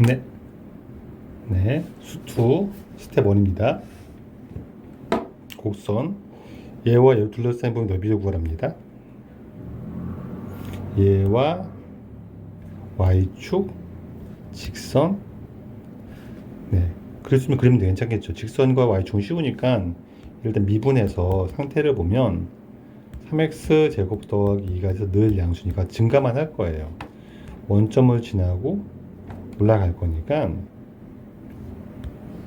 네, 네, 수투 스텝 1입니다. 곡선 얘와 얘를 둘러싸인 부분 넓이를 구하랍니다. 얘와 y축 직선. 네, 그랬으면 그리면 괜찮겠죠. 직선과 y축은 쉬우니까 일단 미분해서 상태를 보면 3x 제곱 더하기 2가 돼서 늘 양수니까 증가만 할 거예요. 원점을 지나고 올라갈 거니까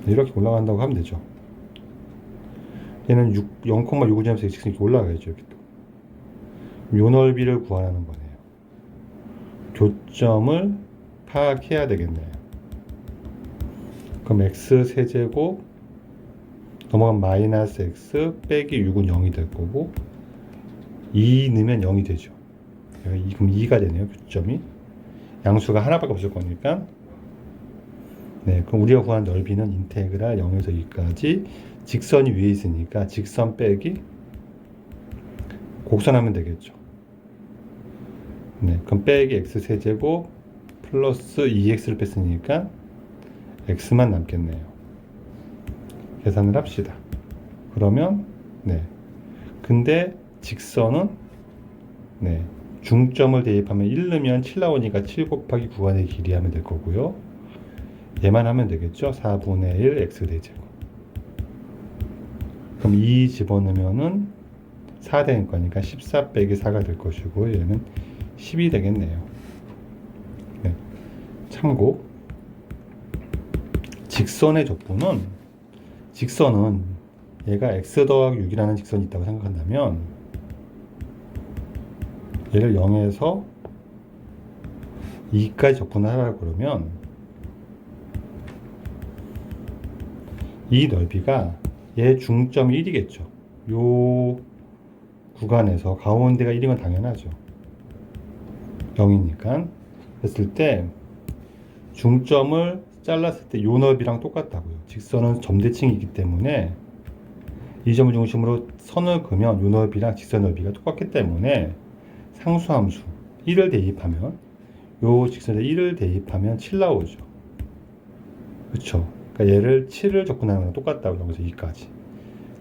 이렇게 올라간다고 하면 되죠. 얘는 0,653에서 직선이 이렇게 올라가야죠. 이렇게 또. 요 넓이를 구하라는 거네요. 교점을 파악해야 되겠네요. 그럼 x 세제곱 넘어간 마이너스 x 빼기 6은 0이 될 거고 2 넣으면 0이 되죠. 그럼 2가 되네요. 교점이. 양수가 하나밖에 없을 거니까. 네, 그럼 우리가 구한 넓이는 인테그랄 0에서 2까지 직선이 위에 있으니까 직선 빼기 곡선하면 되겠죠. 네, 그럼 빼기 x 세제곱 플러스 2x를 뺐으니까 x만 남겠네요. 계산을 합시다. 그러면 네, 근데 직선은 네, 중점을 대입하면 1 넣으면 7 나오니까 7 곱하기 구간의 길이 하면 될 거고요. 얘만 하면 되겠죠. 4분의 1 x 대제곱. 그럼 2 집어넣으면은 4 되는 거니까 14 빼기 4가 될 것이고 얘는 10이 되겠네요. 네. 참고 직선의 적분은 직선은 얘가 x 더하기 6이라는 직선이 있다고 생각한다면 얘를 0에서 2까지 적분을 하라고 그러면 이 넓이가 얘 중점이 1이겠죠. 요 구간에서 가운데가 1인 건 당연하죠. 0이니까. 그랬을 때 중점을 잘랐을 때 요 넓이랑 똑같다고요. 직선은 점대칭이기 때문에 이 점을 중심으로 선을 그으면 요 넓이랑 직선 넓이가 똑같기 때문에 상수함수 1을 대입하면 요 직선에 1을 대입하면 7 나오죠. 그렇죠. 그러니까 얘를 7을 접근하는 거랑 똑같다고. 여기서 2까지.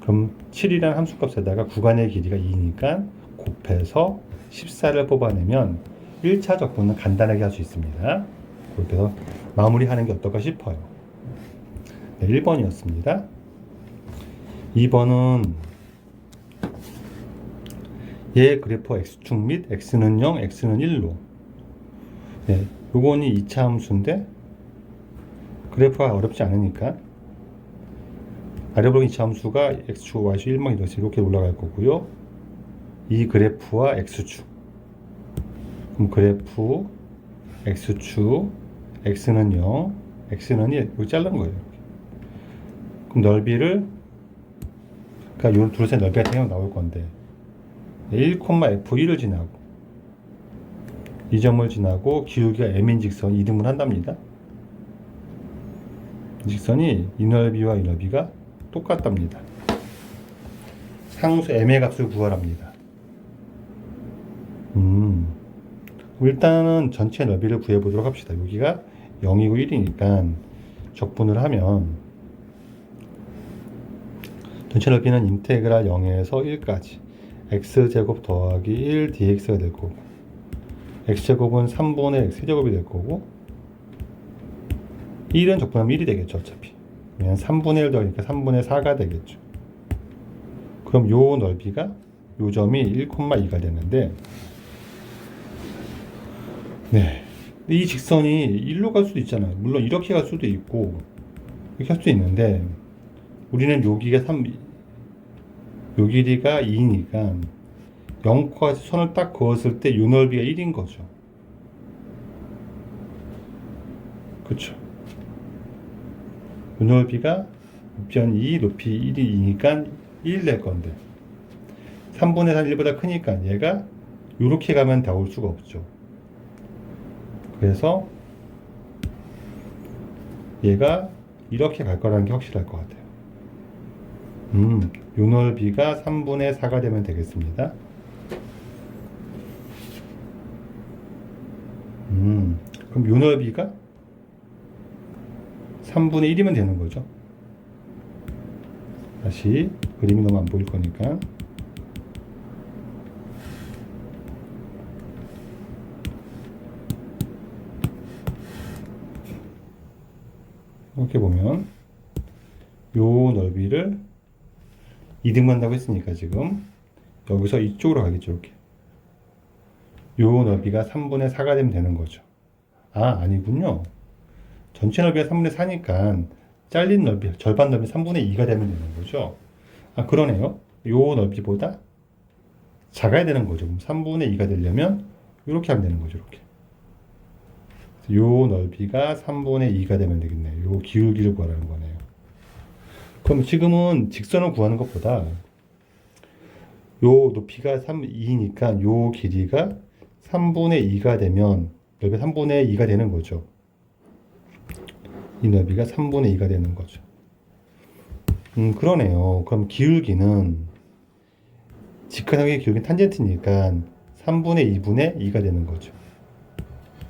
그럼 7이라는 함수값에다가 구간의 길이가 2니까 곱해서 14를 뽑아내면 1차 접근은 간단하게 할 수 있습니다. 그렇게 해서 마무리하는 게 어떨까 싶어요. 네, 1번이었습니다. 2번은 얘 그래프와 x축 및 x는 0, x는 1로. 네, 요거는 2차 함수인데 그래프가 어렵지 않으니까 아래로 2차 함수가 x축, y축 1만 이렇게 올라갈 거고요. 이 그래프와 x축. 그럼 그래프 x축 x는 0, x는 1 이거 자른 거예요. 그럼 넓이를 그러니까 요 둘 사이 넓이가 그냥 나올 건데 1,f1을 지나고 이 점을 지나고 기울기가 m인 직선이 이등분 한답니다. 이 직선이 이 넓이와 이 넓이가 똑같답니다. 상수 m의 값을 구하랍니다. 일단은 전체 넓이를 구해보도록 합시다. 여기가 0이고 1이니까 적분을 하면 전체 넓이는 인테그랄 0에서 1까지 x제곱 더하기 1 dx가 될 거고 x제곱은 3분의 x제곱이 될 거고 1은 적분하면 1이 되겠죠. 어차피 왜냐면 3분의 1 더하니까 3분의 4가 되겠죠. 그럼 요 넓이가 요 점이 1,2가 되는데 네, 이 직선이 1로 갈 수도 있잖아요. 물론 이렇게 갈 수도 있고 이렇게 할 수도 있는데 우리는 여기가 3, 요 길이가 2니까 0과 선을 딱 그었을 때 요 넓이가 1인 거죠. 그쵸. 요 넓이가 변 2, 높이 1이니까 1 낼 건데 3분의 4 1보다 크니까 얘가 요렇게 가면 나올 수가 없죠. 그래서 얘가 이렇게 갈 거라는 게 확실할 것 같아요. 요 넓이가 3분의 4가 되면 되겠습니다. 그럼 요 넓이가 3분의 1이면 되는 거죠. 다시 그림이 너무 안 보일 거니까. 이렇게 보면 요 넓이를 2등 만다고 했으니까 지금 여기서 이쪽으로 가겠죠. 이렇게 요 넓이가 3분의 4가 되면 되는 거죠. 아, 아니군요. 전체 넓이가 3분의 4니까 잘린 넓이, 절반 넓이 3분의 2가 되면 되는 거죠. 아, 그러네요. 요 넓이보다 작아야 되는 거죠. 그럼 3분의 2가 되려면 이렇게 하면 되는 거죠. 이렇게. 요 넓이가 3분의 2가 되면 되겠네요. 요 기울기를 구하라는 거네요. 그럼 지금은 직선을 구하는 것보다 요 높이가 2니까 요 길이가 3분의 2가 되면 넓이 3분의 2가 되는 거죠. 이 넓이가 3분의 2가 되는 거죠. 그러네요. 그럼 기울기는 직각의 기울기는 탄젠트니까 3분의 2분의 2가 되는 거죠.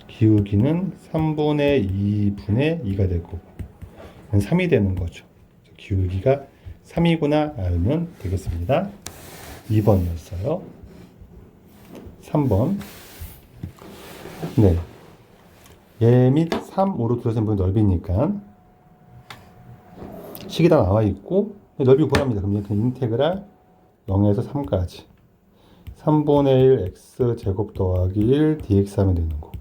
기울기는 3분의 2분의 2가 될 거고 3이 되는 거죠. 기울기가 3이구나 알면 되겠습니다. 2번이었어요. 3번. 네. 얘 및 3, 5로 둘러싼 부분 넓이니까 식이 다 나와 있고 넓이 구합니다. 그럼 이렇게 인테그랄 0에서 3까지 3분의 1 x 제곱 더하기 1 dx 하면 되는 거고,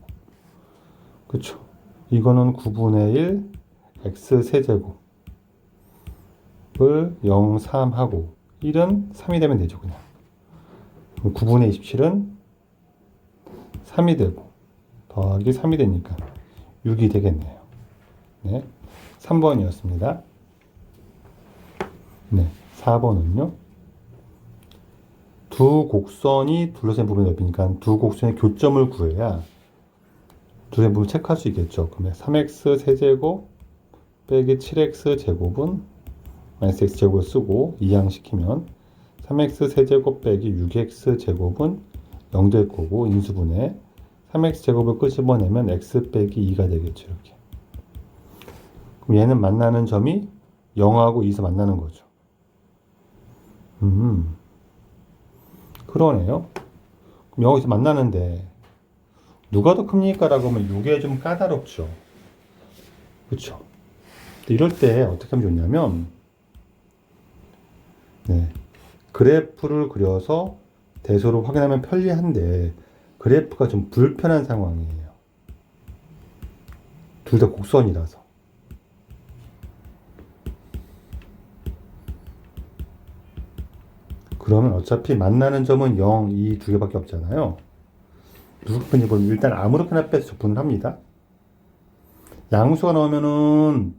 그쵸? 이거는 9분의 1 x 세제곱을 0, 3 하고 1은 3이 되면 되죠. 그냥 9분의 27은 3이 되고 더하기 3이 되니까 6이 되겠네요. 네, 3번이었습니다. 네, 4번은요. 두 곡선이 둘러싼 부분의 넓이니까 두 곡선의 교점을 구해야 둘러싼 부분을 체크할 수 있겠죠. 그러면 3x 세제곱 빼기 7x 제곱은 마이너스 x제곱을 쓰고 이항시키면 3x 세제곱 빼기 6x 제곱은 0 될 거고, 인수분해 3x 제곱을 끄집어내면 x 빼기 2가 되겠죠. 이렇게. 그럼 얘는 만나는 점이 0하고 2에서 만나는 거죠. 그러네요. 그럼 여기서 만나는데 누가 더 큽니까? 라고 하면 이게 좀 까다롭죠. 그쵸? 이럴 때 어떻게 하면 좋냐면, 네, 그래프를 그려서 대소를 확인하면 편리한데 그래프가 좀 불편한 상황이에요. 둘 다 곡선이라서. 그러면 어차피 만나는 점은 0, 2 두 개밖에 없잖아요. 무조건 이걸 일단 아무렇게나 빼서 적분을 합니다. 양수가 나오면은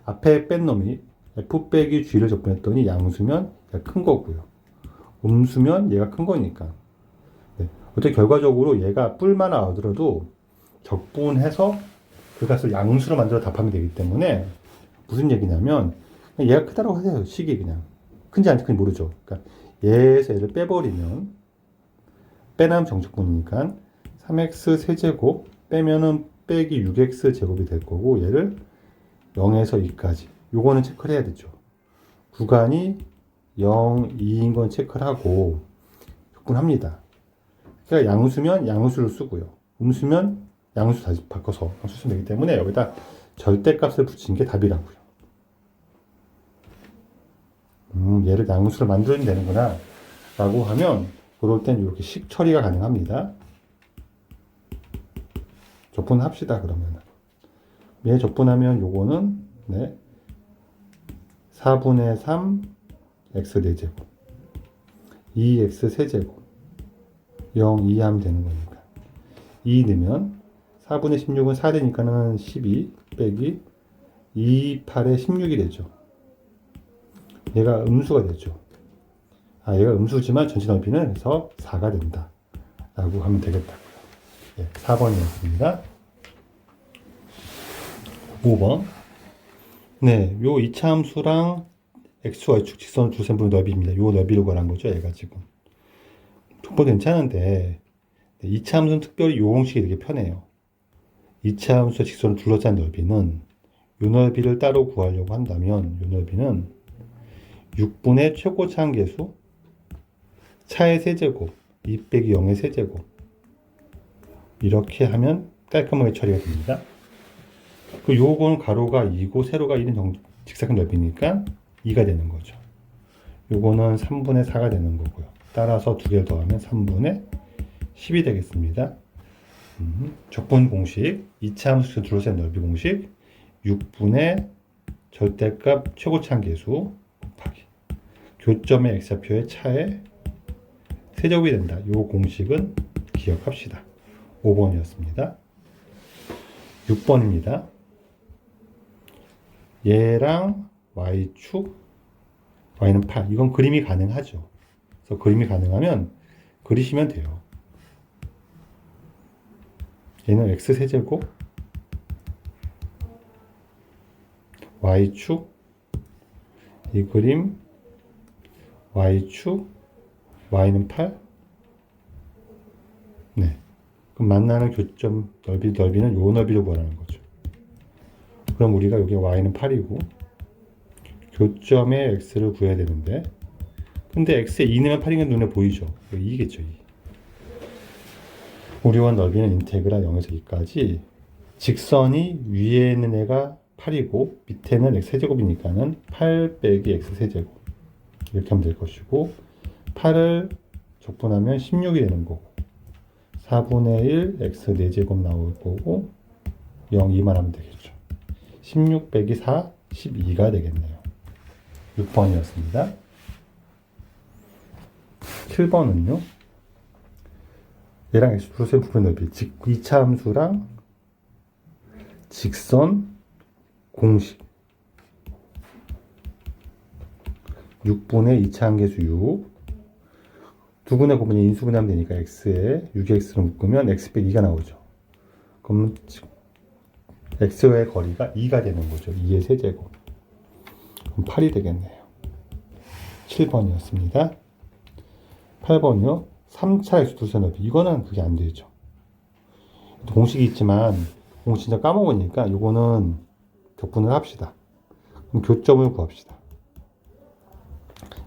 앞에 뺀 놈이 f 빼기 g를 적분했더니 양수면 얘가 큰 거고요. 음수면 얘가 큰 거니까. 네. 어떻게 결과적으로 얘가 뿔만 나오더라도 적분해서 그 값을 양수로 만들어 답하면 되기 때문에 무슨 얘기냐면 얘가 크다고 하세요. 식이 그냥. 큰지 안 큰지 모르죠. 그러니까 얘에서 얘를 빼버리면 빼나면 정적분이니까 3x 세제곱 빼면은 빼기 6x 제곱이 될 거고, 얘를 0에서 2까지 요거는 체크를 해야 되죠. 구간이 0, 2인 건 체크를 하고 적분합니다. 그러니까 양수면 양수를 쓰고요. 음수면 양수 다시 바꿔서 양수 쓰면 되기 때문에 여기다 절대값을 붙인 게 답이라고요. 얘를 양수를 만들어야 되는구나 라고 하면 그럴 땐 이렇게 식 처리가 가능합니다. 적분합시다. 그러면 얘 적분하면 요거는 네, 4분의 3 x 4제곱 2x 세제곱 0, 2 하면 되는 거니까 2 넣으면 4분의 16은 4 되니까는 12 빼기 2, 8에 16이 되죠. 얘가 음수가 되죠. 아, 얘가 음수지만 전체 넓이는 그래서 4가 된다 라고 하면 되겠다고요. 네, 4번이었습니다. 5번. 네, 요 이차함수랑 xy축 직선 주셈분 넓이입니다. 요 넓이를 구하는 거죠. 얘가 지금 족보 괜찮은데 네, 이차함수는 특별히 요 공식이 되게 편해요. 이차함수의 직선을 둘러싼 넓이는 요 넓이를 따로 구하려고 한다면 요 넓이는 6분의 최고차항계수 차의 세제곱 2 빼기 0의 세제곱 이렇게 하면 깔끔하게 처리가 됩니다. 그 요거는 가로가 2고 세로가 1인 직사각 넓이니까 2가 되는 거죠. 요거는 3분의 4가 되는 거고요. 따라서 두 개를 더하면 3분의 10이 되겠습니다. 적분 공식 2차 함수 둘러싼 넓이 공식 6분의 절대값 최고차항계수 곱하기 교점의 x좌표의 차의 세제곱이 된다. 요 공식은 기억합시다. 5번이었습니다. 6번입니다. 얘랑 y축, y는 8. 이건 그림이 가능하죠. 그래서 그림이 가능하면 그리시면 돼요. 얘는 x세제곱, y축, 이 그림, y축, y는 8. 네. 그럼 만나는 교점 넓이는 요 넓이를 구하라는 거죠. 그럼 우리가 여기 y는 8이고 교점의 x를 구해야 되는데 근데 x에 2 넣으면 8인 게 눈에 보이죠? 2겠죠. 2. 우리 원 넓이는 인테그랄 0에서 2까지 직선이 위에 있는 애가 8이고 밑에는 x 세제곱이니까는 8 빼기 x 세제곱 이렇게 하면 될 것이고 8을 적분하면 16이 되는 거고 4분의 1 x 4제곱 나올 거고 0, 2만 하면 되겠죠. 16 빼기 4, 12가 되겠네요. 6번이었습니다. 7번은요. 얘랑 x 플러스 부분 넓이, 즉 2차 함수랑 직선 공식 6분의 2차 항계수 6 두 분의 곱분이 인수분해하면 되니까 x에 6x를 묶으면 x 빼기 2가 나오죠. 그러면 x의 거리가 2가 되는 거죠. 2의 세제곱. 그럼 8이 되겠네요. 7번이었습니다. 8번이요. 3차 x두세 넓이. 이거는 그게 안 되죠. 공식이 있지만 공식 진짜 까먹으니까 이거는 격분을 합시다. 그럼 교점을 구합시다.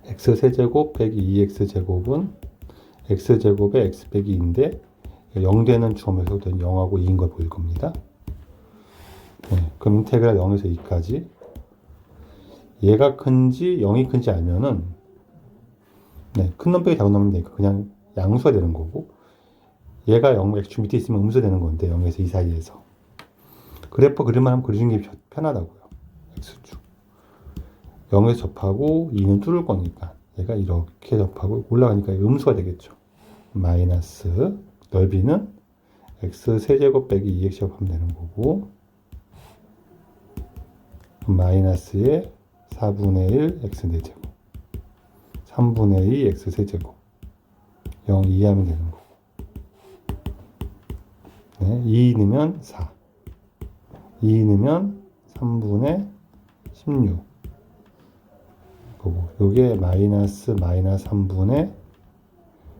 x세제곱 빼기 2x제곱은 x제곱에 x 빼기 2인데 0 되는 점에서 0하고 2인 걸 보일 겁니다. 네, 그럼 인테그랄 0에서 2까지 얘가 큰지 0이 큰지 알면은 네, 큰 놈 빼기 작은 놈은 되니까 그냥 양수가 되는 거고 얘가 0, x축 밑에 있으면 음수 되는 건데 0에서 2 사이에서 그래프 그림만 한번 그리는 게 편하다고요. x축 0에서 접하고 2는 뚫을 거니까 얘가 이렇게 접하고 올라가니까 음수가 되겠죠. 마이너스 넓이는 x 세제곱 빼기 2x 하면 되는 거고 마이너스에 4분의 1 x 4제곱 3분의 2 x 세제곱 0, 2 하면 되는 거고 네, 2 넣으면 4 2 넣으면 3분의 16 거고 요게 마이너스 3분의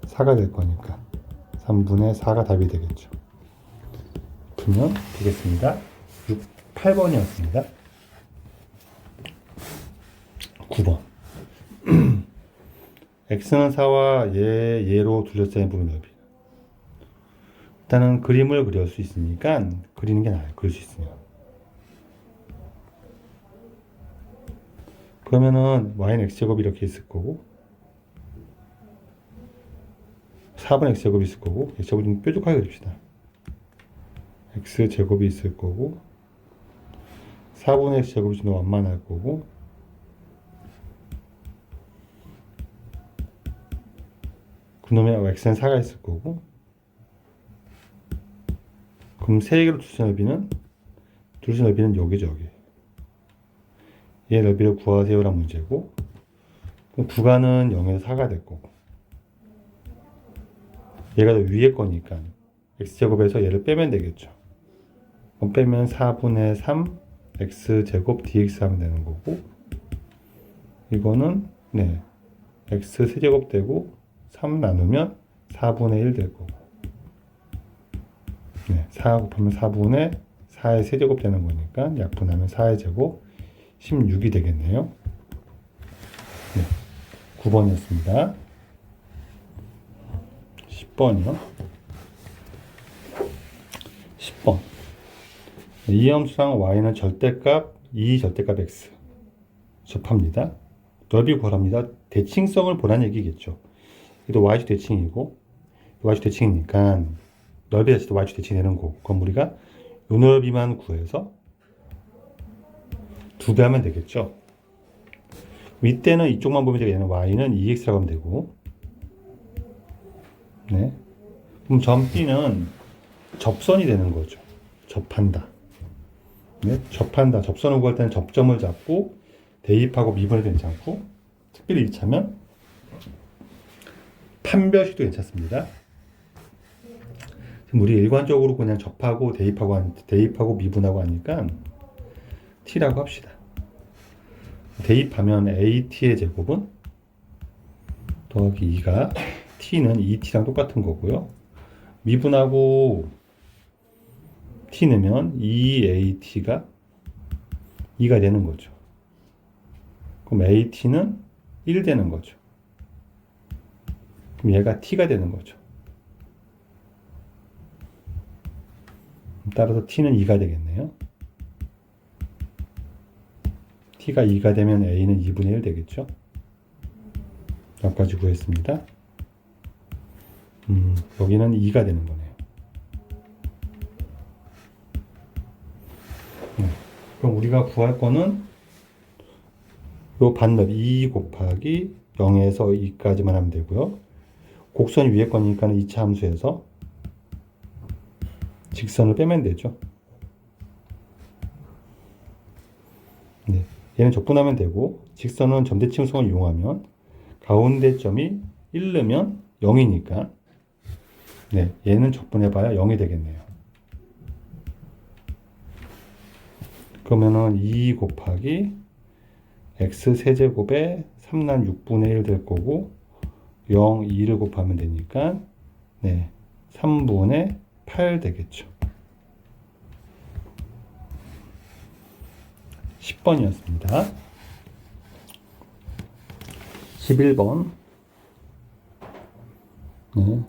4가 될 거니까 3분의 4가 답이 되겠죠. 풀면 되겠습니다. 8번이었습니다. 9번 x는 4와 얘로 둘러싸인 부분 넓이. 일단은 그림을 그릴 수 있으니까 그리는 게 나아요. 그릴 수 있으면. 그러면은 y는 x제곱이 이렇게 있을 거고 4분의 x제곱이 있을 거고 x제곱 좀 뾰족하게 그립시다. x제곱이 있을 거고 4분의 x제곱이 좀 완만할 거고 그놈의 x는 4가 있을 거고 그럼 세 개로 둘째 넓이는 여기죠. 여기. 얘 넓이를 구하세요란 문제고 그럼 구간은 0에서 4가 될 거고 얘가 더 위에 거니까 x제곱에서 얘를 빼면 되겠죠. 그럼 빼면 4분의 3 x제곱 dx 하면 되는 거고 이거는 네 x 세제곱 되고 3 나누면 4분의 1 될 거고 네, 4 곱하면 4분의 4의 세제곱 되는 거니까 약분하면 4의 제곱 16이 되겠네요. 네, 9번이었습니다. 10번이요. 10번. 이 함수랑 y는 절대값 2 절대값 x 접합니다. 넓이 구하랍니다. 대칭성을 보라는 얘기겠죠. 이도 y축 대칭이고 y축 대칭이니까 넓이 자체도 y축 대칭이 되는 거고, 그럼 우리가 요 넓이만 구해서 2배 하면 되겠죠. 이때는 이쪽만 보면 되고 얘는 y는 2x라고 하면 되고, 네. 그럼 점 B는 접선이 되는 거죠. 접한다. 네. 접한다. 접선을 구할 때는 접점을 잡고 대입하고 미분해도 괜찮고, 특별히 이차면 판별식도 괜찮습니다. 지금 우리 일관적으로 그냥 접하고 대입하고 미분하고 하니까 t라고 합시다. 대입하면 at의 제곱은 더하기 2가 t는 2t랑 똑같은 거고요. 미분하고 t 넣으면 2at가 2가 되는 거죠. 그럼 at는 1 되는 거죠. 그럼 얘가 t가 되는 거죠. 따라서 t는 2가 되겠네요. t가 2가 되면 a는 2분의 1 되겠죠. 여기까지 구했습니다. 여기는 2가 되는 거네요. 그럼 우리가 구할 거는 요 반넓이 2 곱하기 0에서 2까지만 하면 되고요. 곡선이 위에 거니까 2차 함수에서 직선을 빼면 되죠. 네, 얘는 적분하면 되고, 직선은 점대칭성을 이용하면 가운데 점이 1 넣으면 0이니까 네, 얘는 적분해봐야 0이 되겠네요. 그러면은 2 곱하기 x 세제곱에 3난 6분의 1 될 거고, 0, 2를 곱하면 되니까 네, 3분의 8 되겠죠. 10번이었습니다. 11번. 네.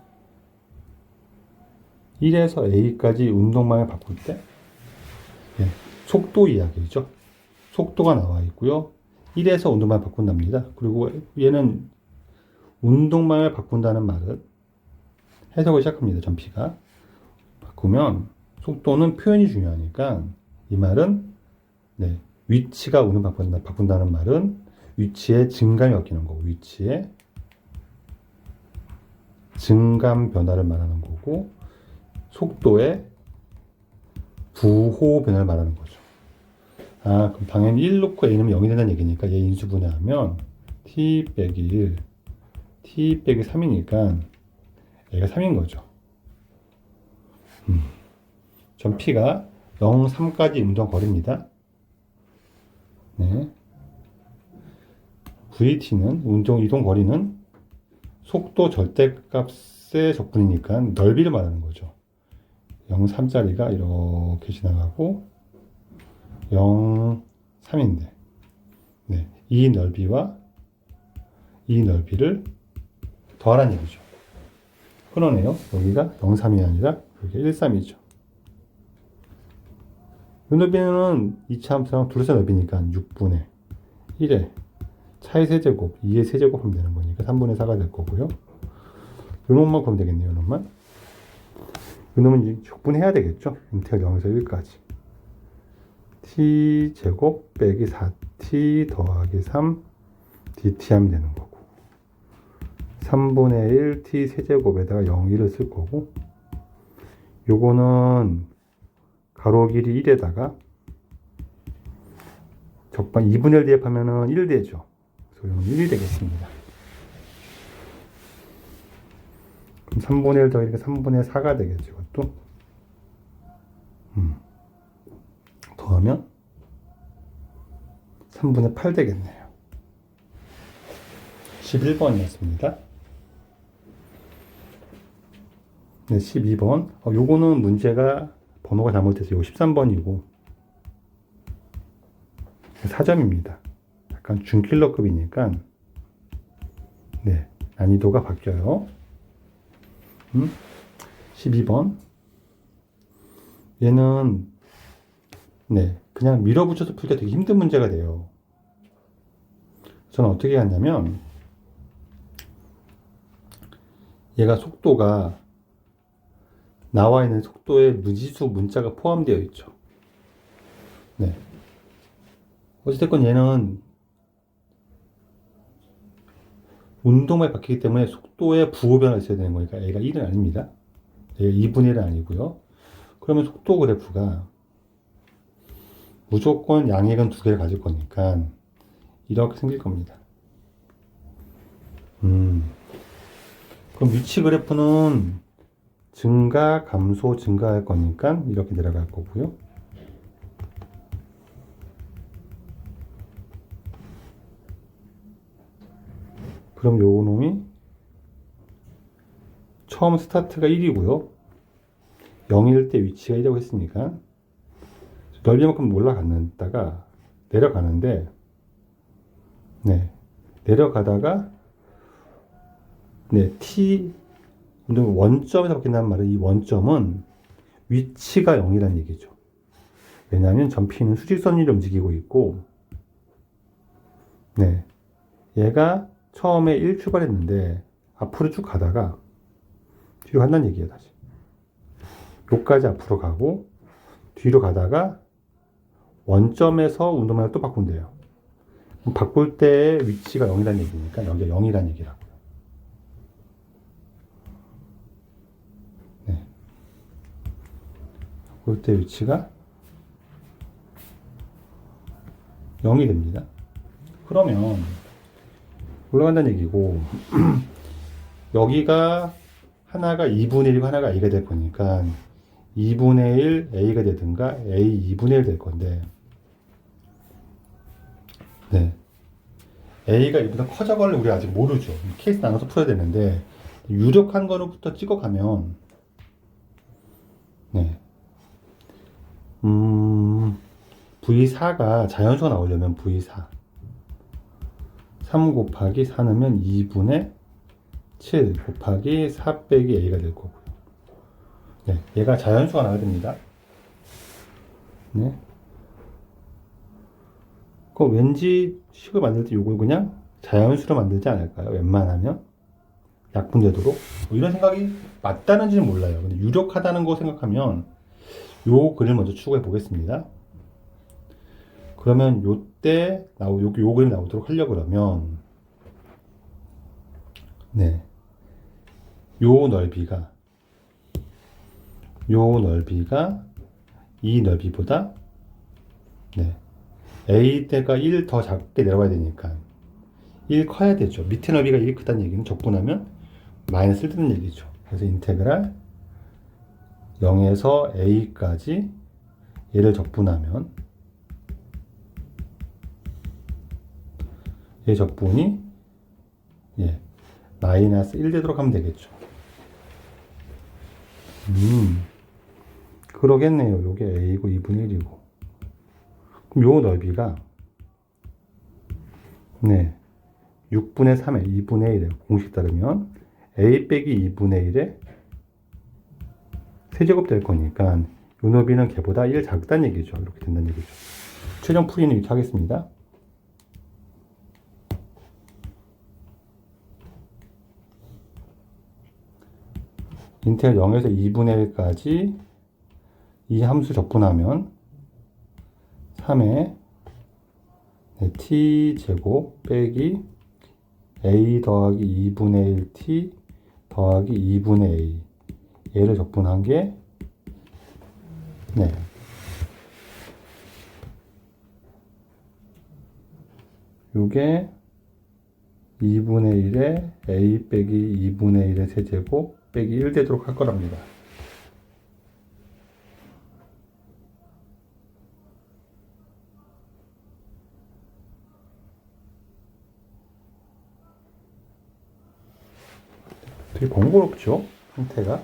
1에서 a까지 운동방을 바꿀 때 네, 속도 이야기죠. 속도가 나와 있고요. 1에서 운동방을 바꾼답니다. 그리고 얘는 운동방을 바꾼다는 말은 해석을 시작합니다. 점 P가. 바꾸면 속도는 표현이 중요하니까 이 말은 네, 위치가 운동방을 바꾼다는 말은 위치의 증감이 바뀌는 거고, 위치의 증감 변화를 말하는 거고, 속도의 부호 변화를 말하는 거죠. 아, 그럼 당연히 1 놓고 a 는 0이 된다는 얘기니까 얘 인수분해하면 t 빼기 1, t 빼기 3이니까 얘가 3인 거죠. 점 P가 0, 3까지 운동 거리입니다. 네. VT는 이동 거리는 속도 절대값의 적분이니까 넓이를 말하는 거죠. 0, 3짜리가 이렇게 지나가고 0, 3인데 네, 이 넓이와 이 넓이를 더하라는 얘기죠. 그러네요. 여기가 0, 3이 아니라 여기가 1, 3이죠. 이 넓이는 2차 함수랑 둘러싸 넓이니까 6분의 1에 차의 세제곱, 2의 세제곱 하면 되는 거니까 3분의 4가 될 거고요. 요 놈만 구하면 되겠네요. 요 놈만. 요 놈은 적분해야 되겠죠. 인테그랄 0에서 1까지. t 제곱 빼기 4t 더하기 3 dt 하면 되는 거고, 3분의 1 t 세제곱에다가 0, 1을 쓸 거고, 요거는 가로 길이 1에다가 적반 2분의 1 대입하면은 1 되죠. 그래서 이건 1이 되겠습니다. 그럼 3분의 1 더하니까 3분의 4가 되겠죠. 이것도. 더하면 3분의 8 되겠네요. 11번이었습니다. 네, 12번. 요거는 문제가 번호가 잘못돼서 이거 13번이고 4점입니다. 약간 준킬러급이니까 네, 난이도가 바뀌어요. 12번. 얘는 네, 그냥 밀어붙여서 풀기가 되게 힘든 문제가 돼요. 저는 어떻게 했냐면 얘가 속도가 나와 있는 속도에 무지수 문자가 포함되어 있죠. 네. 어찌됐건 얘는 운동에 바뀌기 때문에 속도에 부호변화가 있어야 되는 거니까 A가 1은 아닙니다. 얘가 2분의 1은 아니고요. 그러면 속도 그래프가 무조건 양액은 두 개를 가질 거니까 이렇게 생길 겁니다. 그럼 위치 그래프는 증가, 감소, 증가할 거니까 이렇게 내려갈 거고요. 그럼 요 놈이 처음 스타트가 1이고요. 0일 때 위치가 1이라고 했으니까 넓이만큼 올라갔다가 내려가는데 네, 내려가다가 네, t 원점에서 바뀐다는 말은 이 원점은 위치가 0이라는 얘기죠. 왜냐하면 점피는 수직선으로 움직이고 있고 네, 얘가 처음에 1 출발했는데 앞으로 쭉 가다가 뒤로 간다는 얘기예요. 다시 여기까지 앞으로 가고 뒤로 가다가 원점에서 운동면을 또 바꾼대요. 바꿀 때 위치가 0이라는 얘기니까 여기가 0이라는 얘기라고요. 네. 바꿀 때 위치가 0이 됩니다. 그러면 올라간다는 얘기고 여기가 하나가 2분의 1이고 하나가 A가 될 거니까 2분의 1 A가 되든가 A 2분의 1 될 건데 네. A가 2보다 커져가를 우리 아직 모르죠. 케이스 나눠서 풀어야 되는데 유력한 거로부터 찍어가면 네. V4가 자연수가 나오려면 V4 3 곱하기 4 넣으면 2분의 7 곱하기 4 빼기 A가 될 거고요. 네, 얘가 자연수가 나와야 됩니다. 네. 그 왠지 식을 만들 때 요걸 그냥 자연수로 만들지 않을까요? 웬만하면 약분되도록 뭐 이런 생각이 맞다는지는 몰라요. 근데 유력하다는 거 생각하면 요 글을 먼저 추구해 보겠습니다. 그러면 요때 요 그림 나오도록 하려고 그러면 네, 요 넓이가 이 넓이보다 네, A 때가 1 더 작게 내려가야 되니까 1 커야 되죠. 밑에 넓이가 1 크다는 얘기는 적분하면 마이너스를 뜨는 얘기죠. 그래서 인테그랄 0에서 A까지 얘를 적분하면 얘 적분이 예, 마이너스 1 되도록 하면 되겠죠. 그러겠네요. 요게 A고 2분의 1이고. 그럼 요 넓이가 네, 6분의 3에 2분의 1에 공식 따르면 A 빼기 2분의 1에 세제곱 될 거니까 요 넓이는 걔보다 1 작다는 얘기죠. 이렇게 된다는 얘기죠. 최종 풀이는 이렇게 하겠습니다. 인테그랄 0에서 2분의 1까지 이 함수 적분하면 3에 t제곱 빼기 a 더하기 2분의 1t 더하기 2분의 a 얘를 적분한 게 네, 요게 2분의 1에 a 빼기 2분의 1의 세제곱 빼기 1 되도록 할 거랍니다. 되게 번거롭죠? 형태가.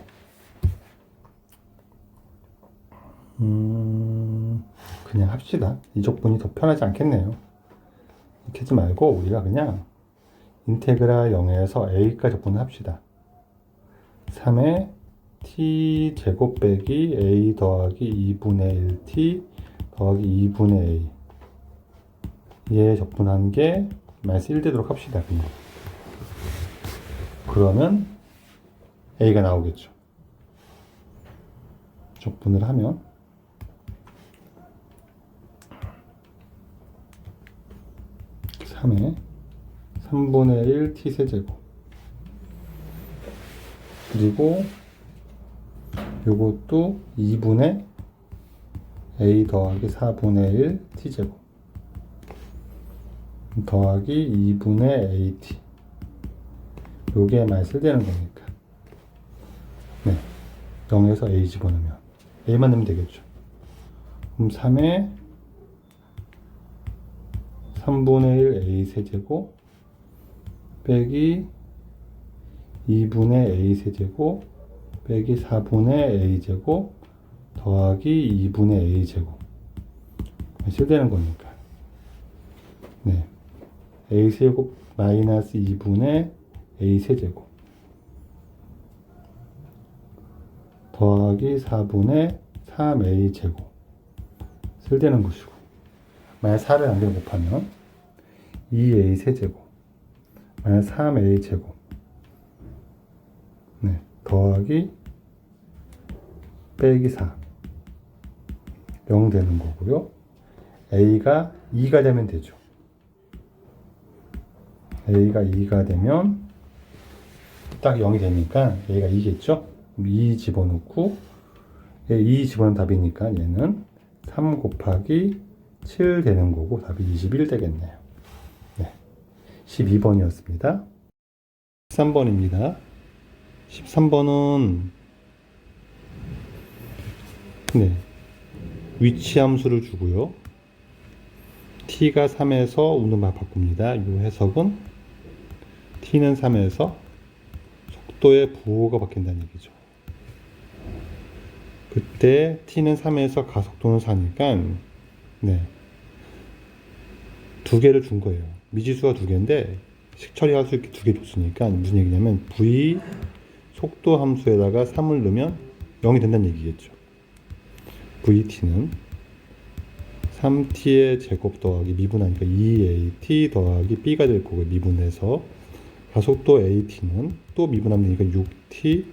합시다. 이 적분이 더 편하지 않겠네요. 이렇게 하지 말고 우리가 그냥 인테그랄 0에서 a까지 적분을 합시다. 3의 t제곱 빼기 a 더하기 2분의 1t 더하기 2분의 a 얘 적분한 게 마이너스 1 되도록 합시다. 그냥. 그러면 a가 나오겠죠. 적분을 하면 3의 3분의 1 t세제곱 그리고 요것도 2분의 a 더하기 4분의 1 t제곱 더하기 2분의 at 요게 마이너스 되는 거니까 네 0에서 a 집어넣으면 a만 넣으면 되겠죠. 그럼 3의 3분의 1 a 세제곱 빼기 2분의 a 세제곱 빼기 4분의 a 제곱 더하기 2분의 a 제곱 실되는 거니까 네 a 세제곱 마이너스 2분의 a 세제곱 더하기 4분의 3a 제곱 쓸되는 것이고 만약 4를 안 곱하면 2a 세제곱 마이너스 3a 제곱 네, 더하기 빼기 4 0 되는 거고요. a가 2가 되면 되죠. a가 2가 되면 딱 0이 되니까 a가 2겠죠. 2 집어넣고 2 집어넣은 답이니까 얘는 3 곱하기 7 되는 거고 답이 21 되겠네요. 네, 12번이었습니다. 13번입니다. 13번은 네, 위치 함수를 주고요. t가 3에서 운동만 바꿉니다. 이 해석은 t는 3에서 속도의 부호가 바뀐다는 얘기죠. 그때 t는 3에서 가속도는 4니까 네, 두 개를 준 거예요. 미지수가 두 개인데 식처리할 수 있게 두 개 줬으니까 무슨 얘기냐면 v 속도 함수에다가 3을 넣으면 0이 된다는 얘기겠죠. vt는 3t의 제곱 더하기 미분하니까 2at 더하기 b가 될 거고요. 미분해서 가속도 at는 또 미분하면 되니까 6t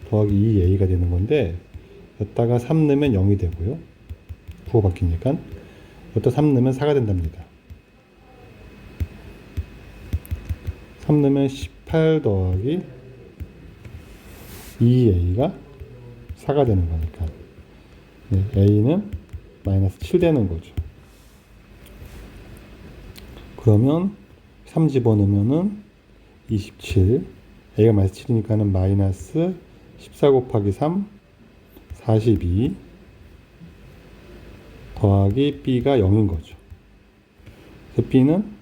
더하기 2a가 되는 건데 여기다가 3 넣으면 0이 되고요. 부호 바뀌니까 여기다 3 넣으면 4가 된답니다. 3 넣으면 18 더하기 2a가 4가 되는 거니까 네, a는 마이너스 7 되는 거죠. 그러면 3 집어넣으면은 27 a가 마이너스 7이니까는 마이너스 14 곱하기 3 42 더하기 b가 0인 거죠. 그래서 b는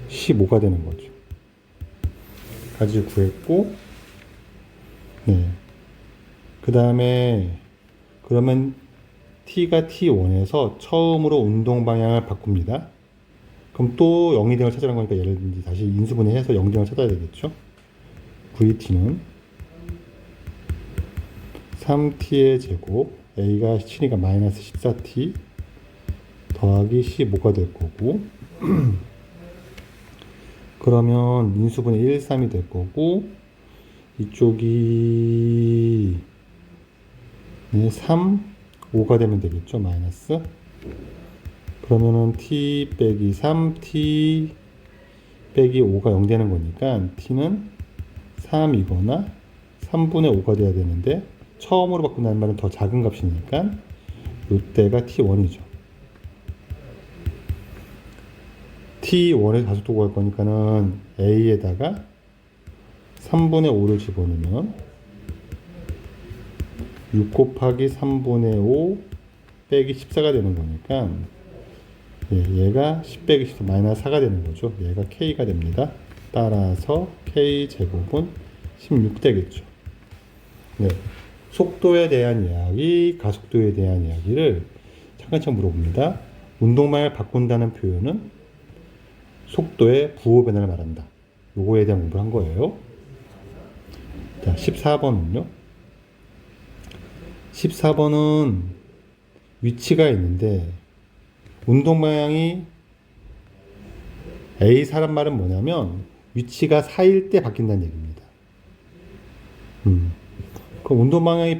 15가 되는 거죠. 까지 구했고 네. 그 다음에 그러면 t가 t1에서 처음으로 운동 방향을 바꿉니다. 그럼 또 0이 되는 걸 찾으라는 거니까 예를 들면 다시 인수분해해서 0이 되는 걸 찾아야 되겠죠. vt는 3t의 제곱 a가 7이니까 마이너스 14t 더하기 15가 될 거고 그러면 인수분해 1, 3이 될 거고 이쪽이 3, 5가 되면 되겠죠. 마이너스 그러면은 t 빼기 3, t 빼기 5가 0 되는 거니까 t는 3이거나 3분의 5가 돼야 되는데 처음으로 바꾼다는 말은 더 작은 값이니까 이때가 t1이죠. t1에서 가속도 구할 거니까는 a에다가 3분의 5를 집어넣으면 6 곱하기 3분의 5 빼기 14가 되는 거니까 얘가 10 빼기 14 마이너스 4가 되는 거죠. 얘가 k가 됩니다. 따라서 k 제곱은 16 되겠죠. 네. 속도에 대한 이야기, 가속도에 대한 이야기를 차근차근 물어봅니다. 운동방향을 바꾼다는 표현은 속도의 부호 변화를 말한다. 요거에 대한 공부를 한 거예요. 자, 14번은요. 14번은 위치가 있는데 운동방향이 A 사람 말은 뭐냐면 위치가 4일 때 바뀐다는 얘기입니다. 그럼 운동방향이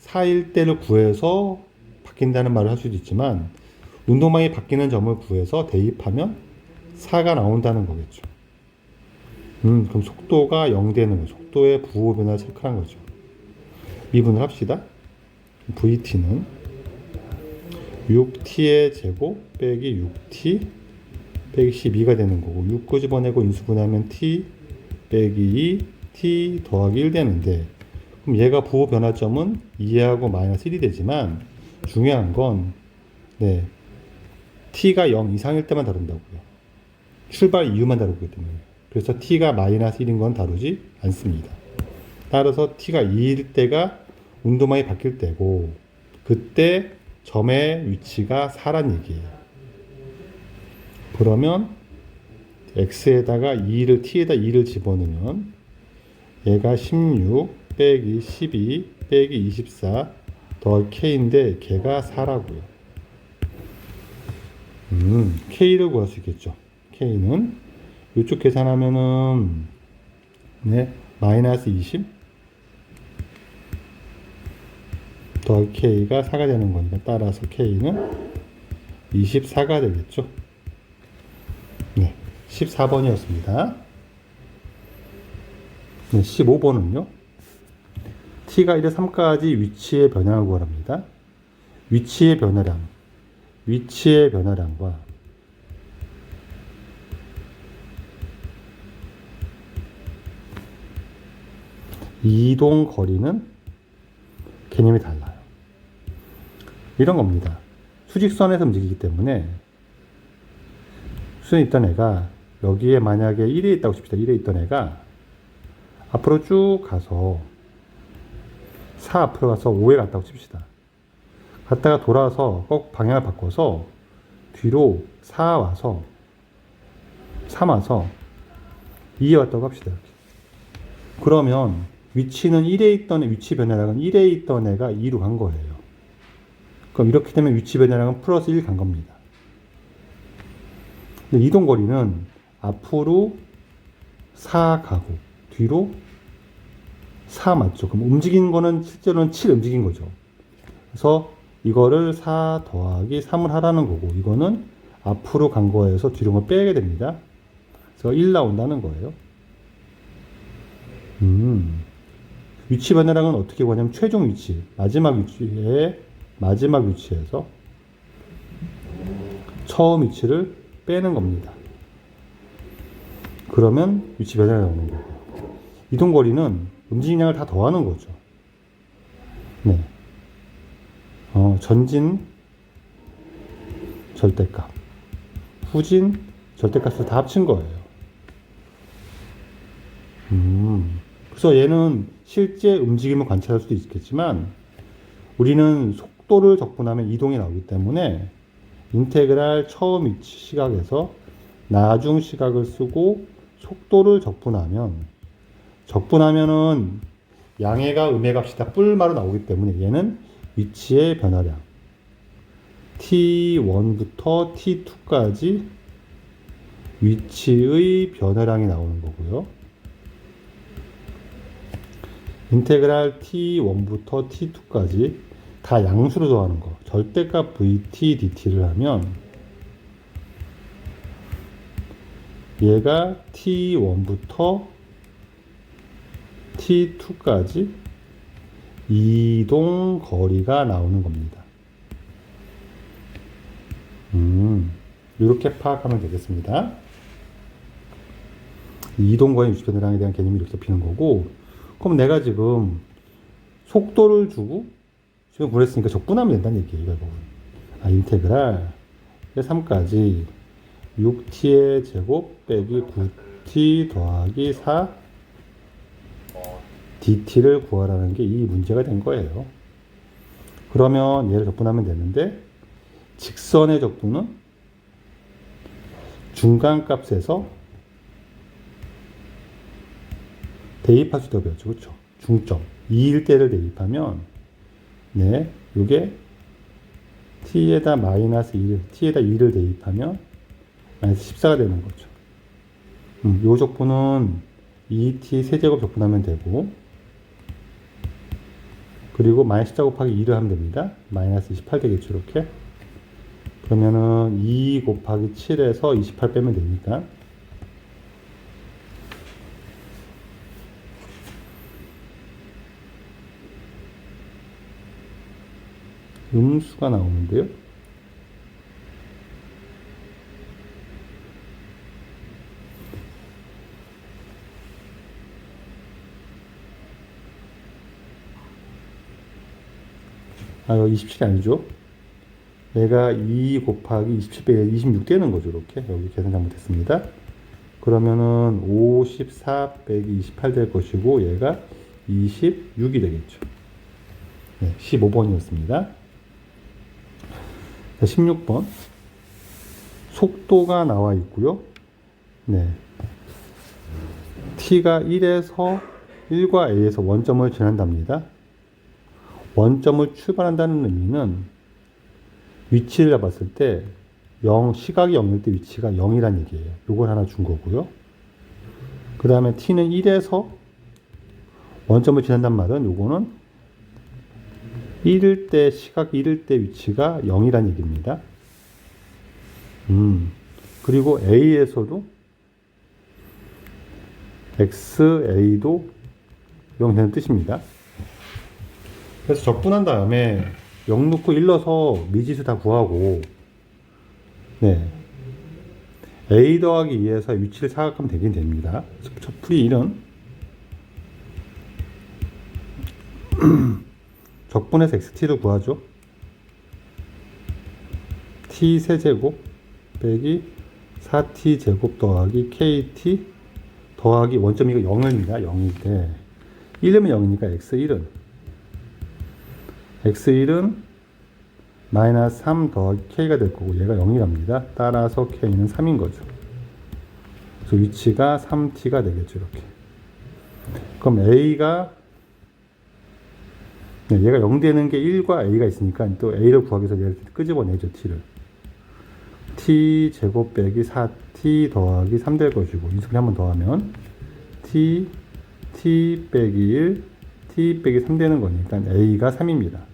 4일 때를 구해서 바뀐다는 말을 할 수도 있지만 운동방향이 바뀌는 점을 구해서 대입하면 4가 나온다는 거겠죠. 그럼 속도가 0 되는 거죠. 속도의 부호 변화를 체크한 거죠. 미분을 합시다. VT는 6T의 제곱 빼기 6T 빼기 12가 되는 거고 6 끄집어내고 인수분해하면 T 빼기 2 T 더하기 1 되는데 그럼 얘가 부호 변화점은 2하고 마이너스 1이 되지만 중요한 건 네, T가 0 이상일 때만 다룬다고요. 출발 이유만 다루기 때문에. 그래서 T가 마이너스 1인 건 다루지 않습니다. 따라서 T가 2일 때가 운동방이 바뀔 때고 그때 점의 위치가 4란 얘기예요. 그러면 X에다가 2를 T에다 2를 집어넣으면 얘가 16 빼기 12 빼기 24 더하기 K인데 걔가 4라고요. K를 구할 수 있겠죠. K는 이쪽 계산하면은 네, 마이너스 20 더하기 K가 4가 되는 거니까 따라서 K는 24가 되겠죠. 네, 14번이었습니다. 네, 15번은요. T가 1에 3까지 위치의 변화를 구하랍니다. 위치의 변화량과 이동 거리는 개념이 달라요. 이런 겁니다. 수직선에서 움직이기 때문에 수선에 있던 애가 여기에 만약에 1에 있다고 칩시다. 1에 있던 애가 앞으로 쭉 가서 4 앞으로 가서 5에 갔다고 칩시다. 갔다가 돌아서 꼭 방향을 바꿔서 뒤로 4 와서 3 와서 2에 왔다고 합시다. 이렇게. 그러면 위치는 1에 있던 위치 변화량은 1에 있던 애가 2로 간 거예요. 그럼 이렇게 되면 위치 변화량은 플러스 1 간 겁니다. 근데 이동 거리는 앞으로 4 가고 뒤로 4 맞죠? 그럼 움직인 거는 실제로는 7 움직인 거죠. 그래서 이거를 4 더하기 3을 하라는 거고 이거는 앞으로 간 거에서 뒤로 빼게 됩니다. 그래서 1 나온다는 거예요. 위치 변화량은 어떻게 구하냐면 최종 위치, 마지막 위치에서 처음 위치를 빼는 겁니다. 그러면 위치 변화량이 나오는 거고 이동 거리는 움직임량을 다 더하는 거죠. 네. 전진 절대값, 후진 절대값을 다 합친 거예요. 그래서 얘는 실제 움직임을 관찰할 수도 있겠지만 우리는 속도를 적분하면 이동이 나오기 때문에 인테그랄 처음 위치 시각에서 나중 시각을 쓰고 속도를 적분하면은 양해가 음의 값이 다 뿔마로 나오기 때문에 얘는 위치의 변화량 T1부터 T2까지 위치의 변화량이 나오는 거고요. 인테그랄 T1부터 T2까지 다 양수로 더하는 거. 절대값 VT dt를 하면 얘가 T1부터 T2까지 이동 거리가 나오는 겁니다. 이렇게 파악하면 되겠습니다. 이동 거리 위치 변화량에 대한 개념이 이렇게 잡히는 거고, 그럼 내가 지금 속도를 주고 지금 구했으니까 적분하면 된다는 얘기예요. 결국은. 인테그랄 3까지 6t의 제곱 빼기 9t 더하기 4 dt를 구하라는 게 이 문제가 된 거예요. 그러면 얘를 적분하면 되는데 직선의 적분은 중간값에서 대입할 수도 배웠죠. 그렇죠? 중점 2일 때를 대입하면 네, 요게 t에다 마이너스 1, t에다 2를 대입하면 마이너스 14가 되는 거죠. 요 적분은 2t 세제곱 적분하면 되고 그리고 마이너스 14 곱하기 2를 하면 됩니다. 마이너스 28 되겠죠. 이렇게 그러면은 2 곱하기 7에서 28 빼면 되니까 음수가 나오는데요. 여기 27이 아니죠. 얘가 2 곱하기 27 빼기 26 되는 거죠. 이렇게 여기 계산 잘못했습니다. 그러면은 54 빼기 28 될 것이고 얘가 26이 되겠죠. 네, 15번이었습니다. 16번 속도가 나와 있고요. 네, t가 1에서 1과 a에서 원점을 지난답니다. 원점을 출발한다는 의미는 위치를 잡았을 때 시각이 0일 때 위치가 0이란 얘기예요. 요걸 하나 준 거고요. 그 다음에 t는 1에서 원점을 지난단 말은 요거는 1일 때 시각 1일 때 위치가 0이란 얘기입니다. 그리고 a에서도 xa도 0 되는 뜻입니다. 그래서 적분한 다음에 0 넣고 1 넣어서 미지수 다 구하고 네, a 더하기 2에서 위치를 사각하면 되긴 됩니다. 첫 풀이 1은 적분해서 xt를 구하죠. t 세제곱 빼기 4t 제곱 더하기 kt 더하기 원점이가 0입니다. 0일 때 1이면 0이니까 x1은 마이너스 3 더하기 k가 될 거고 얘가 0이랍니다. 따라서 k는 3인 거죠. 그래서 위치가 3t가 되겠죠. 이렇게. 그럼 a가 네, 얘가 0 되는 게 1과 a가 있으니까 또 a를 구하기 위해서 얘를 끄집어내죠. t를. t 제곱 빼기 4t 더하기 3 될 것이고 이 소리 한번 더하면 t 빼기 1 t 빼기 3 되는 거니까 a가 3입니다.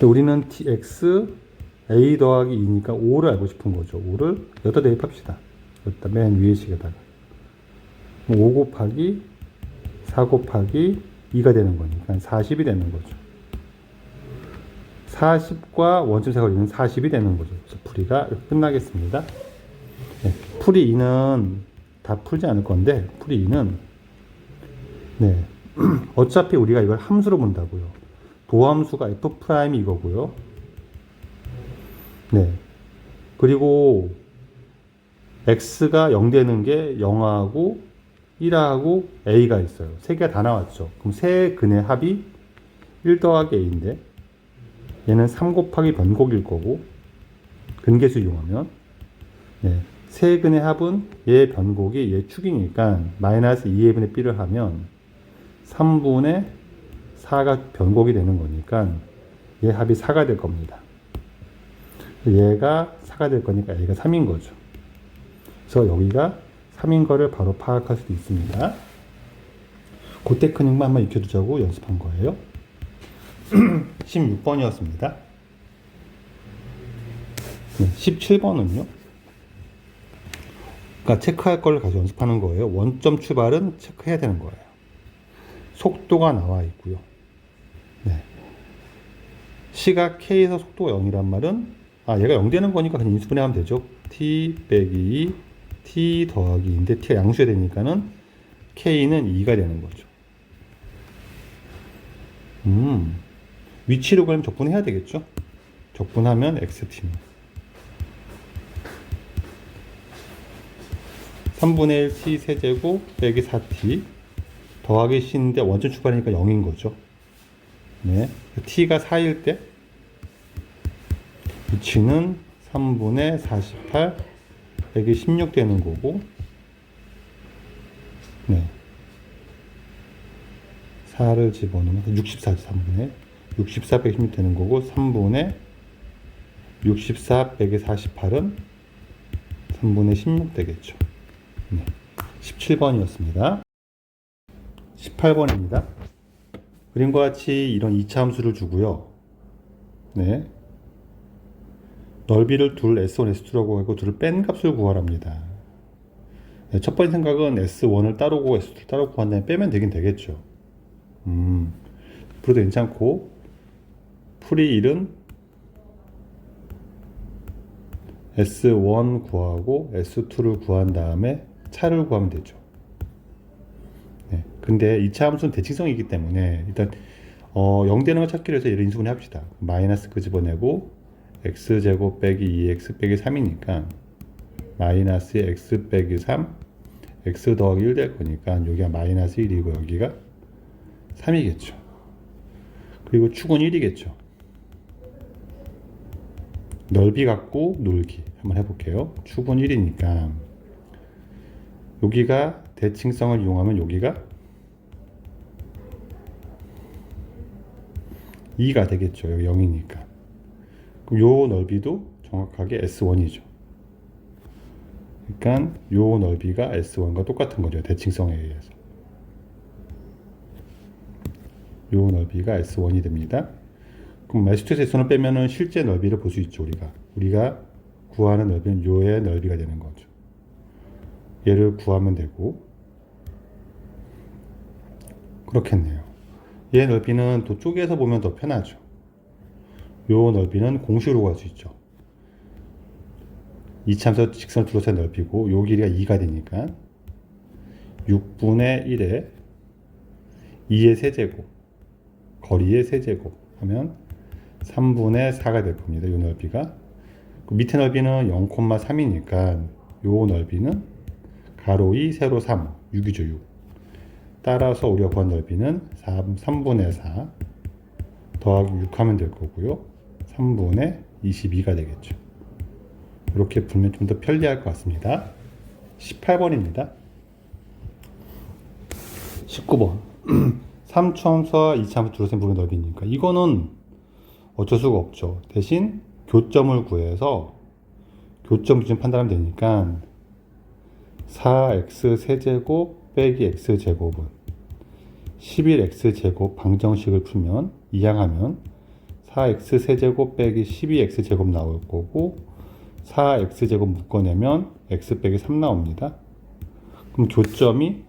우리는 tx a 더하기 2니까 5를 알고 싶은 거죠. 5를 여기다 대입합시다. 여기다 맨 위에 식에다가 5 곱하기 4 곱하기 2가 되는 거니까 40이 되는 거죠. 40과 원점 사거리는 40이 되는 거죠. 그래서 풀이가 이렇게 끝나겠습니다. 네, 풀이 2는 다 풀지 않을 건데 풀이 2는 네, 어차피 우리가 이걸 함수로 본다고요. 도함수가 f' 이거고요. 네. 그리고 x가 0 되는 게 0하고 1하고 a가 있어요. 세 개가 다 나왔죠. 그럼 세 근의 합이 1 더하기 a인데 얘는 3 곱하기 변곡일 거고 근계수 이용하면 네. 세 근의 합은 얘 변곡이 얘 축이니까 마이너스 2분의 b를 하면 3분의 4가 변곡이 되는 거니까 얘 합이 4가 될 겁니다. 얘가 4가 될 거니까 a가 3인 거죠. 그래서 여기가 3인 거를 바로 파악할 수도 있습니다. 그 테크닉만 한번 익혀두자고 연습한 거예요. 16번이었습니다. 네, 17번은요. 그러니까 체크할 걸 가지고 연습하는 거예요. 원점 출발은 체크해야 되는 거예요. 속도가 나와 있고요. 네. 시각 K에서 속도가 0이란 말은 얘가 0 되는 거니까 그냥 인수분해하면 되죠. T 빼기 T 더하기 2인데 T가 양수가 되니까는 K는 2가 되는 거죠. 위치로 그럼 적분해야 되겠죠. 적분하면 XT입니다. 3분의 1 t 세제곱 빼기 4t 더하기 c인데 원점 출발하니까 0인 거죠. 네. t가 4일 때 위치는 3분의 48 빼기 16 되는 거고, 네. 4를 집어넣으면 64죠. 3분의 64 빼기 16 되는 거고, 3분의 64 빼기 48은 3분의 16 되겠죠. 네. 17번이었습니다. 18번입니다. 그림과 같이 이런 2차 함수를 주고요. 네. 넓이를 둘 S1, S2라고 하고 둘을 뺀 값을 구하랍니다. 네, 첫 번째 생각은 S1을 따로 구하고 S2를 따로 구한 다음에 빼면 되긴 되겠죠. 그래도 괜찮고, 풀이 1은 S1 구하고 S2를 구한 다음에 차를 구하면 되죠. 네, 근데 2차 함수는 대칭성이기 때문에 일단 0 되는 걸 찾기로 해서 얘를 인수분해 합시다. 마이너스 끄집어내고 x제곱 빼기 2x 빼기 3이니까 마이너스 x 빼기 3 x 더하기 1 될 거니까 여기가 마이너스 1이고 여기가 3이겠죠. 그리고 축은 1이겠죠. 넓이 갖고 놀기 한번 해볼게요. 축은 1이니까 여기가 대칭성을 이용하면 여기가 2가 되겠죠. 여기 0이니까. 그럼 요 넓이도 정확하게 S1이죠. 그러니까 요 넓이가 S1과 똑같은 거죠. 대칭성에 의해서. 요 넓이가 S1이 됩니다. 그럼 S2에서 S1을 빼면은 실제 넓이를 볼 수 있죠. 우리가 구하는 넓이는 요의 넓이가 되는 거죠. 얘를 구하면 되고, 그렇겠네요. 얘 넓이는 또 쪼개서 보면 더 편하죠. 요 넓이는 공식으로 구할 수 있죠. 이차함수 직선을 둘러싼 넓이고 요 길이가 2가 되니까 6분의 1에 2의 세제곱, 거리의 세제곱 하면 3분의 4가 될 겁니다. 요 넓이가. 그 밑에 넓이는 0,3이니까 요 넓이는 가로 2, 세로 3, 6이죠. 6. 따라서 우리가 구한 넓이는 3분의 4 더하기 6 하면 될 거고요. 3분의 22가 되겠죠. 이렇게 풀면 좀 더 편리할 것 같습니다. 18번입니다. 19번. 3차함수와 2차함수 둘러싼 부분 넓이니까 이거는 어쩔 수가 없죠. 대신 교점을 구해서 교점 기준 판단하면 되니까 4x 세제곱 빼기 x제곱은 11x제곱 방정식을 풀면 이항하면 4x 세제곱 빼기 12x제곱 나올 거고 4x제곱 묶어내면 x 빼기 3 나옵니다. 그럼 교점이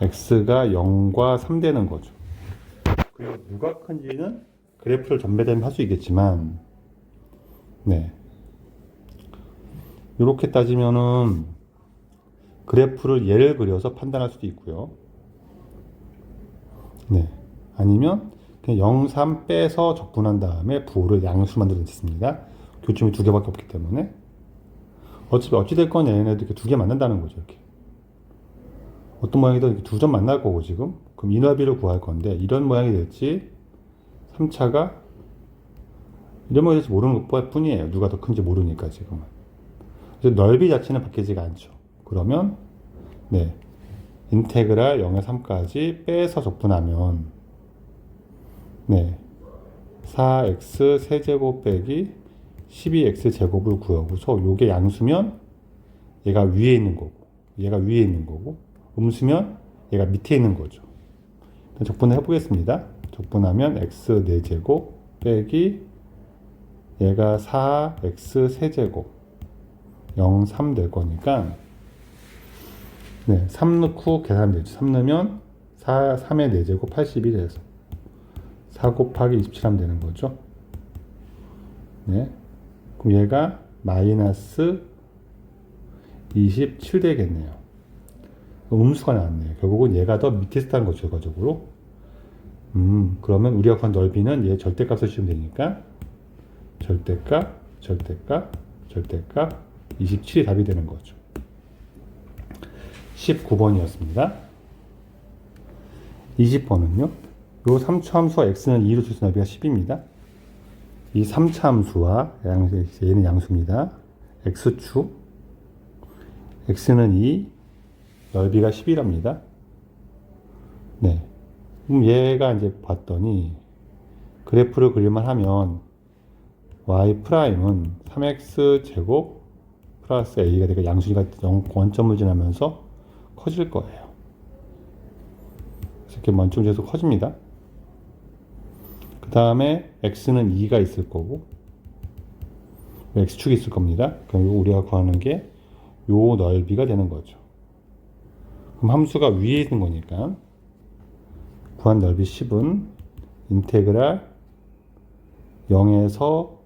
x가 0과 3 되는 거죠. 그리고 누가 큰지는 그래프를 전배되면 할 수 있겠지만, 네. 이렇게 따지면은 그래프를 예를 그려서 판단할 수도 있고요. 네. 아니면 그냥 0, 3 빼서 적분한 다음에 부호를 양수 만들어서 있습니다. 교점이 두 개밖에 없기 때문에. 어찌됐건 얘네도 이렇게 두 개 만난다는 거죠. 이렇게. 어떤 모양이든 두 점 만날 거고 지금. 그럼 이 넓이를 구할 건데 이런 모양이 될지 3차가 이런 모양이 될지 모르는 것 뿐이에요. 누가 더 큰지 모르니까 지금은. 그래서 넓이 자체는 바뀌지가 않죠. 그러면 네. 인테그랄 0에 3까지 빼서 적분하면 네. 4x 세제곱 빼기 12x 제곱을 구하고서 요게 양수면 얘가 위에 있는 거고 얘가 위에 있는 거고 음수면 얘가 밑에 있는 거죠. 적분을 해보겠습니다. 적분하면 x 4제곱 빼기 얘가 4x 세제곱 0, 3 될 거니까 네, 3 넣고 계산하면 되죠. 3 넣으면 3의 4제곱 81에서 4 곱하기 27 하면 되는 거죠. 네. 그럼 얘가 마이너스 27 되겠네요. 음수가 나왔네요. 결국은 얘가 더 밑에 있다는 거죠, 결과적으로. 그러면 우리가 구한 넓이는 얘 절대값을 씌우면 되니까 절대값, 절대값, 절대값, 27이 답이 되는 거죠. 19번이었습니다. 20번은요. 요 3차 함수와 x는 2로 줄수 넓이가 10입니다. 이 3차 함수와 얘는 양수입니다. x축 x는 2, 넓이가 10이랍니다. 네. 그럼 얘가 이제 봤더니 그래프를 그릴만 하면 y 프라임은 3x 제곱 플러스 a가 되니까 양수니까 원점을 지나면서 커질 거예요. 그래서 이렇게 원점 계속 커집니다. 그 다음에 x는 2가 있을 거고 x축이 있을 겁니다. 그럼 우리가 구하는 게 요 넓이가 되는 거죠. 그럼 함수가 위에 있는 거니까 구한 넓이 10은 인테그랄 0에서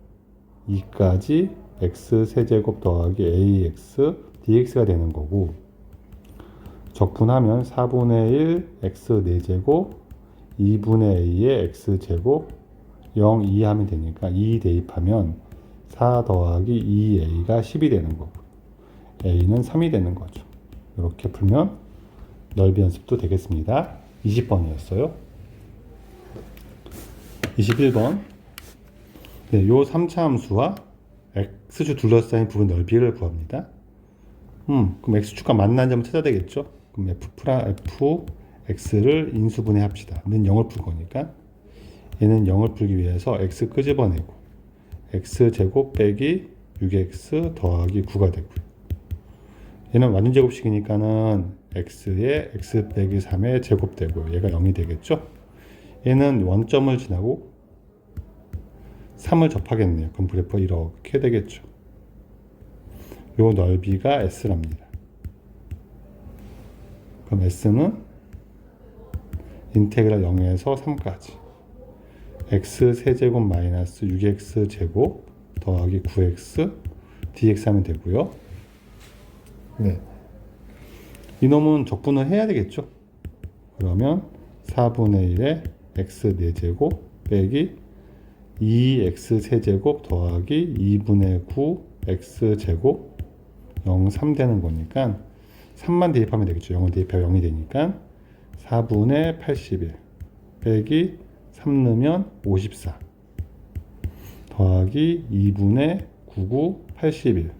2까지 x 세제곱 더하기 ax dx가 되는 거고, 적분하면 4분의 1 x 4제곱 2분의 a의 x 제곱 0, 2 하면 되니까 2 대입하면 4 더하기 2a가 10이 되는 거고 a는 3이 되는 거죠. 이렇게 풀면 넓이 연습도 되겠습니다. 20번이었어요. 21번. 네, 요 3차 함수와 x축 둘러싸인 부분 넓이를 구합니다. 그럼 x축과 만난 점을 찾아야 되겠죠? 그럼 fx를 인수분해 합시다. 는 0을 풀 거니까 얘는 0을 풀기 위해서 x 끄집어내고 x제곱 빼기 6x 더하기 9가 되고요. 얘는 완전제곱식이니까는 x에 x 빼기 3의 제곱되고 얘가 0이 되겠죠? 얘는 원점을 지나고 3을 접하겠네요. 그럼 그래프가 이렇게 되겠죠. 요 넓이가 s랍니다. 그럼 s는 인테그랄 0에서 3까지 x 세제곱 마이너스 6x 제곱 더하기 9x dx 하면 되고요. 네. 이놈은 적분을 해야 되겠죠. 그러면 4분의 1에 x 4제곱 빼기 2x 세제곱 더하기 2분의 9 x 제곱 0, 3 되는 거니까 3만 대입하면 되겠죠. 0을 대입하면 0이 되니까 4분의 81 빼기 3 넣으면 54 더하기 2분의 99 81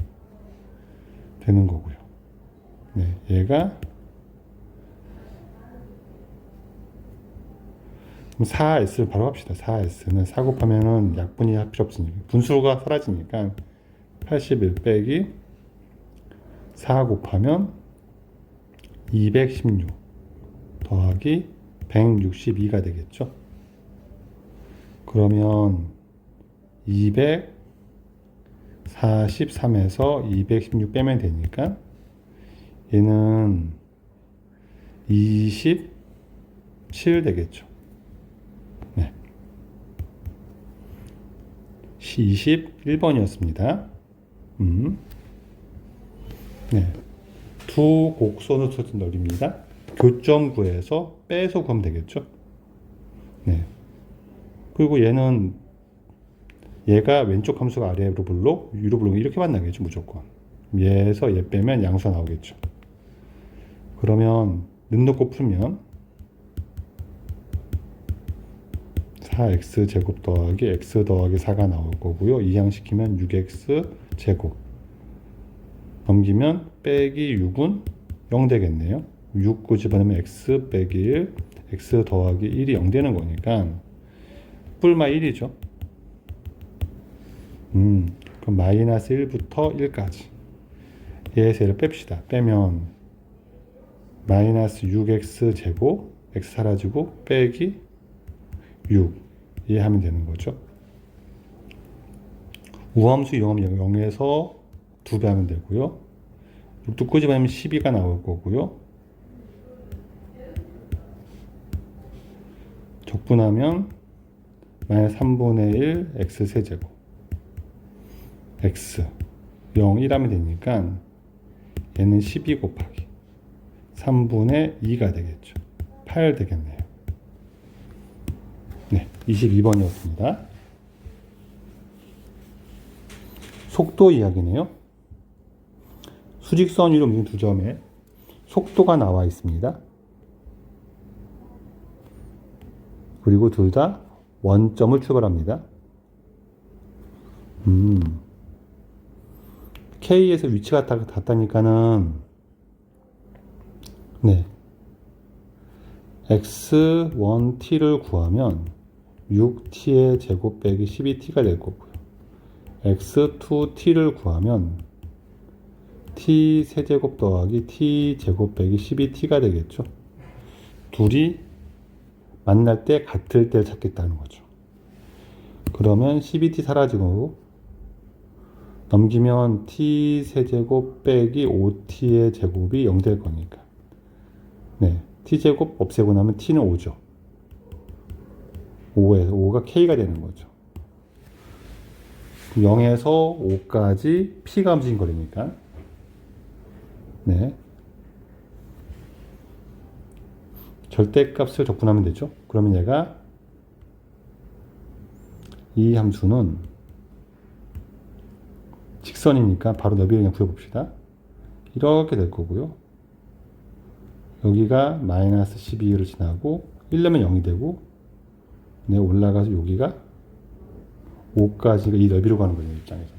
되는 거고요. 네, 얘가 4s를 바로 합시다. 4s는 4 곱하면은 약분이 할 필요 없으니까 분수가 사라지니까 81 빼기 4 곱하면 216 더하기 162가 되겠죠. 그러면 243에서 216 빼면 되니까 얘는 27 되겠죠. 네. 21번이었습니다. 네. 두 곡선을 쳐준 넓이입니다. 교점 구해서 빼서 구하면 되겠죠. 네. 그리고 얘가 왼쪽 함수가 아래로 블록, 위로 블록 이렇게 만나겠죠, 무조건. 얘에서 얘 빼면 양수가 나오겠죠. 그러면 는 넣고 풀면 4x 제곱 더하기 x 더하기 4가 나올 거고요. 이항시키면 6x 제곱 넘기면 빼기 6은 0 되겠네요. 6 끄집어내면 x 빼기 1 x 더하기 1이 0 되는 거니까 뿔마 1이죠. 그럼 마이너스 1부터 1까지 얘에서 얘를 뺍시다. 빼면 마이너스 6x 제곱 x 사라지고 빼기 6 이해하면 되는 거죠. 우함수 이용하면 0에서 2배 하면 되고요. 6도 끄집어내면 12가 나올 거고요. 적분하면 마이너스 3분의 1 x 세제곱 x 0, 1 하면 되니까 얘는 12 곱하기 3분의 2가 되겠죠. 8 되겠네요. 네, 22번이었습니다. 속도 이야기네요. 수직선 위로 움직이는 두 점에 속도가 나와 있습니다. 그리고 둘 다 원점을 출발합니다. K에서 위치가 같다니까는 네, x1t를 구하면 6t의 제곱 빼기 12t가 될 거고요. x2t를 구하면 t 세제곱 더하기 t 제곱 빼기 12t가 되겠죠. 둘이 만날 때 같을 때를 찾겠다는 거죠. 그러면 12t 사라지고 넘기면 t 세제곱 빼기 5t의 제곱이 0 될 거니까 네, t제곱 없애고 나면 t는 5죠. 5에서 5가 k가 되는 거죠. 0에서 5까지 p가 움직인 거리니까 네, 절대값을 적분하면 되죠. 그러면 얘가 이 함수는 직선이니까 바로 너비를 그냥 구해봅시다. 이렇게 될 거고요. 여기가 마이너스 12를 지나고 1넣으면 0이 되고 네, 올라가서 여기가 5까지가 이 너비로 가는 거예요. 입장에서.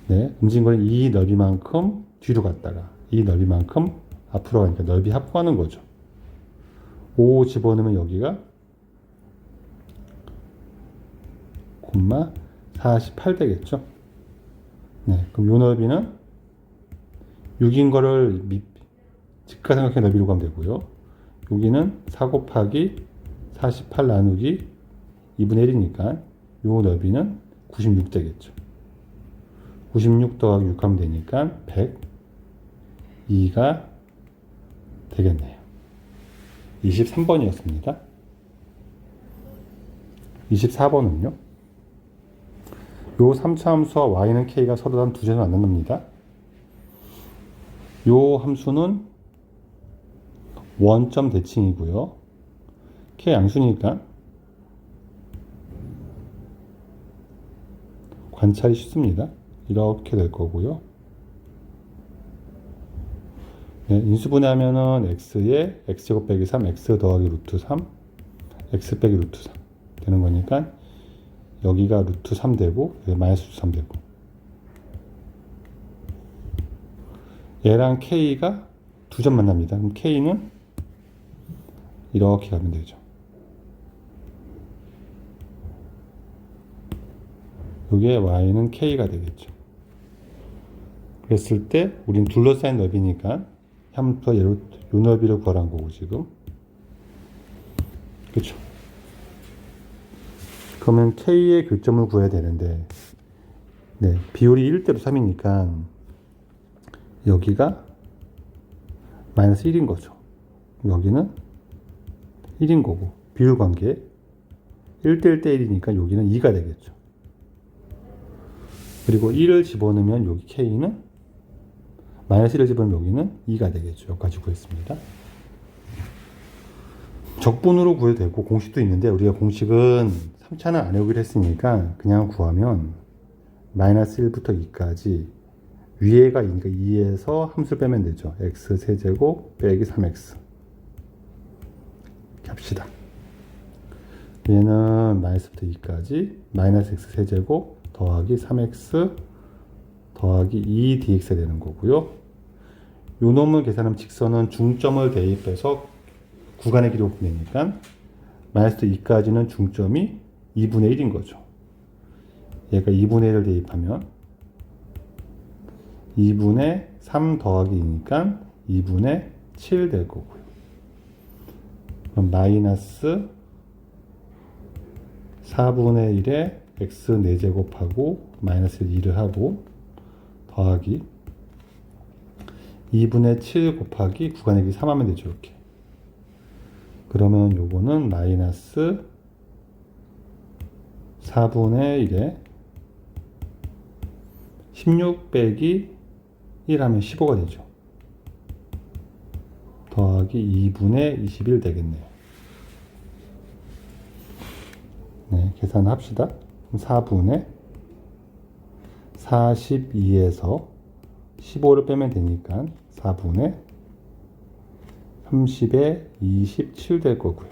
네, 움직인 거는 이 너비만큼 뒤로 갔다가 이 너비만큼 앞으로 가니까 너비 합구하는 거죠. 5 집어넣으면 여기가 48 되겠죠. 네, 그럼 요 너비는 6인 거를 직가삼각형 너비로 가면 되고요. 여기는 4 곱하기 48 나누기 2분의 1이니까 요 너비는 96 되겠죠. 96 더하기 6 하면 되니까 102가 되겠네요. 23번이었습니다. 24번은요. 요 3차 함수와 y는 k가 서로 단 두 점을 만납니다. 요 함수는 원점 대칭이고요. k 양수니까 관찰이 쉽습니다. 이렇게 될 거고요. 네, 인수분해하면은 x에 x제곱 빼기 3, x 더하기 루트 3, x 빼기 루트 3 되는 거니까 여기가 루트 3 되고 여기 마이너스 루트 3 되고 얘랑 k가 두 점 만납니다. 그럼 k는 이렇게 가면 되죠. 여기에 y는 k가 되겠죠. 그랬을 때 우린 둘러싸인 너비니까 함수가 요 너비를 구하라는 거고 지금 그렇죠. 그러면 k의 교점을 구해야 되는데 네, 비율이 1대 3이니까 여기가 마이너스 1인 거죠. 여기는 1인 거고 비율 관계 1대 1대 1이니까 여기는 2가 되겠죠. 그리고 1을 집어넣으면 여기 k는 마이너스 1을 집어넣으면 여기는 2가 되겠죠. 여기까지 구했습니다. 적분으로 구해도 되고 공식도 있는데 우리가 공식은 3차는 안 외우기로 했으니까 그냥 구하면 마이너스 1부터 2까지 위에가 2니까 2에서 함수를 빼면 되죠. x 세제곱 빼기 3x 이렇게 합시다. 얘는 마이너스부터 2까지 마이너스 x 세제곱 더하기 3x 더하기 2dx가 되는 거고요. 요 놈을 계산하면 직선은 중점을 대입해서 구간의 길이를 보내니까 마이너스 2까지는 중점이 2분의 1인 거죠. 얘가 2분의 1을 대입하면 2분의 3 더하기 2니까 2분의 7 될 거고요. 그럼 마이너스 4분의 1에 x 4제곱하고 마이너스 2를 하고 더하기 2분의 7 곱하기 구간의 길이 3 하면 되죠. 이렇게. 그러면 요거는 마이너스 4분의 1에 16 빼기 1 하면 15가 되죠. 더하기 2분의 21 되겠네요. 네, 계산합시다. 4분의 42에서 15를 빼면 되니까 4분의 30에 27 될 거고요.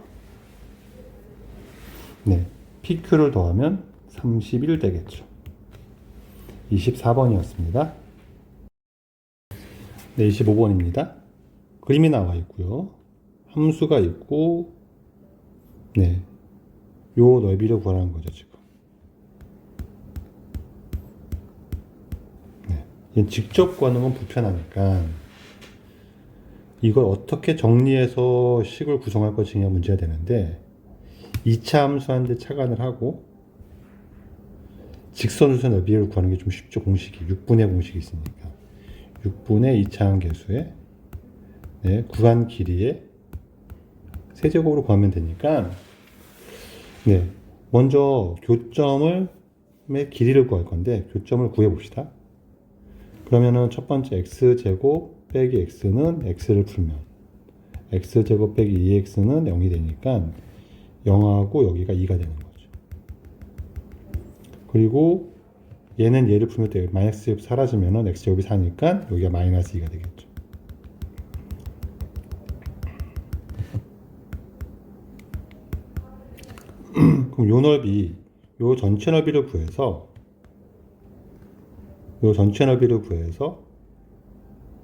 네, PQ를 더하면 31 되겠죠. 24번이었습니다. 네, 25번입니다. 그림이 나와 있고요. 함수가 있고, 네, 요 넓이를 구하라는 거죠, 지금. 네, 직접 구하는 건 불편하니까 이걸 어떻게 정리해서 식을 구성할 것이냐 문제가 되는데 2차 함수한테 착안을 하고 직선수의 넓이를 구하는 게 좀 쉽죠. 공식이 6분의 공식이 있으니까 6분의 2차항 계수의 네, 구간 길이의 세제곱으로 구하면 되니까 네, 먼저 교점의 길이를 구할 건데 교점을 구해 봅시다. 그러면은 첫 번째 x제곱 빼기 x는 x를 풀면 x제곱 빼기 2x는 0이 되니까 0하고 여기가 2가 되는 거죠. 그리고 얘는 얘를 풀면 돼. 마이너스 제곱 사라지면은 x제곱이 4니까 여기가 마이너스 2가 되겠죠. 그럼 요 넓이, 요 전체 넓이를 구해서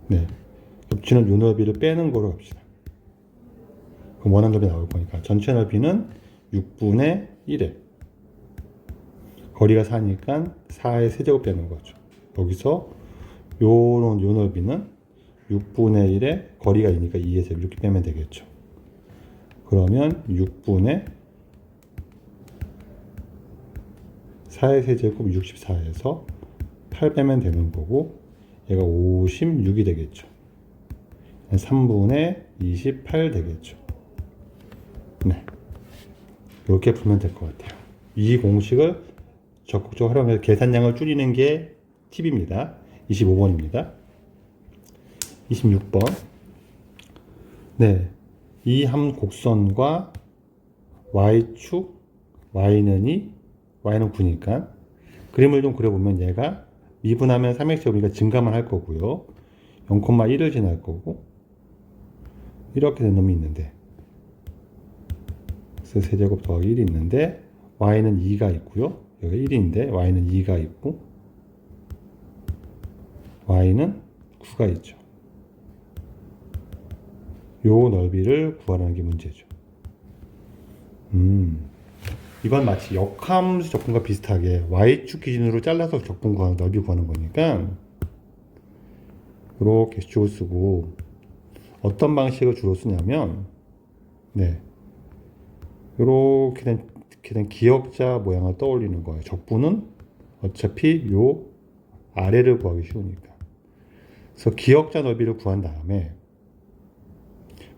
네, 겹치는 요 넓이를 빼는 거로 합시다. 그럼 원하는 넓이 나올 거니까 전체 넓이는 6분의 1에 거리가 4니까 4의 세제곱 빼는 거죠. 여기서 요 넓이는 6분의 1에 거리가 2니까 2의 세제곱 이렇게 빼면 되겠죠. 그러면 6분의 4의 세제곱 64에서 8 빼면 되는 거고 얘가 56이 되겠죠. 3분의 28 되겠죠. 네, 이렇게 풀면 될 것 같아요. 이 공식을 적극적으로 활용해서 계산량을 줄이는 게 팁입니다. 25번입니다. 26번. 네, 이 한 곡선과 y축, y는 2, y는 9니까 그림을 좀 그려보면 얘가 미분하면 3x제곱이니까 증가만 할 거고요. 0,1을 지날 거고 이렇게 된 놈이 있는데 x 세제곱 더하기 1이 있는데 y는 2가 있고요. 여기가 1인데 y는 2가 있고 y는 9가 있죠. 요 넓이를 구하라는 게 문제죠. 이건 마치 역함수 적분과 비슷하게 y축 기준으로 잘라서 적분 구하는 넓이 구하는 거니까 이렇게 주로 쓰고 어떤 방식을 주로 쓰냐면 네, 이렇게 된 기역자 모양을 떠올리는 거예요. 적분은 어차피 요 아래를 구하기 쉬우니까. 그래서 기역자 넓이를 구한 다음에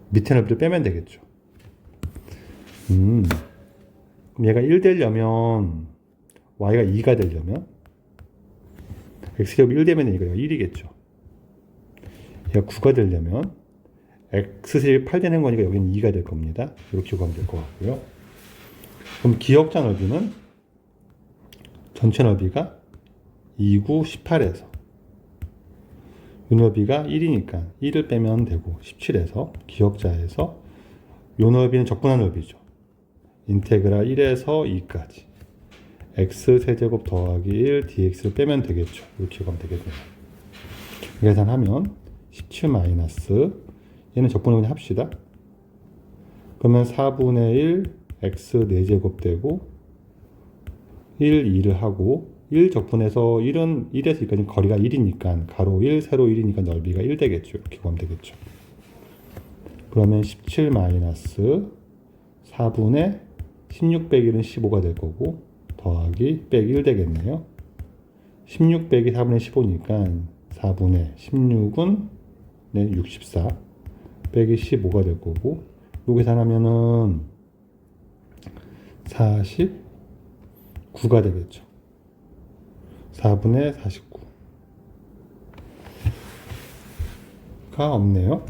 밑에 넓이를 빼면 되겠죠. 그럼 얘가 1 되려면 y가 2가 되려면 x제곱이 1 되면 얘가 1이겠죠. 얘가 9가 되려면 x제곱이 8 되는 거니까 여기는 2가 될 겁니다. 이렇게 구하면 될 것 같고요. 그럼 기역자 넓이는 전체 넓이가 2, 9, 18에서 요 넓이가 1이니까 1을 빼면 되고 17에서 기역자에서 요 넓이는 적분한 넓이죠. 인테그랄 1에서 2까지 x세제곱 더하기 1 dx를 빼면 되겠죠. 이렇게 가면 되겠네요. 계산하면 17 마이너스 얘는 적분을 그냥 합시다. 그러면 4분의 1 x 4제곱 되고 1, 2를 하고 1 적분해서 1은 1에서 2까지 거리가 1이니까 가로 1, 세로 1이니까 넓이가 1 되겠죠. 이렇게 구하면 되겠죠. 그러면 17 마이너스 4분의 16 빼기 1은 15가 될 거고 더하기 빼기 1 되겠네요. 16 빼기 4분의 15니까 4분의 16은 네, 64 빼기 15가 될 거고 요 계산하면은 49가 되겠죠. 4분의 49가 없네요.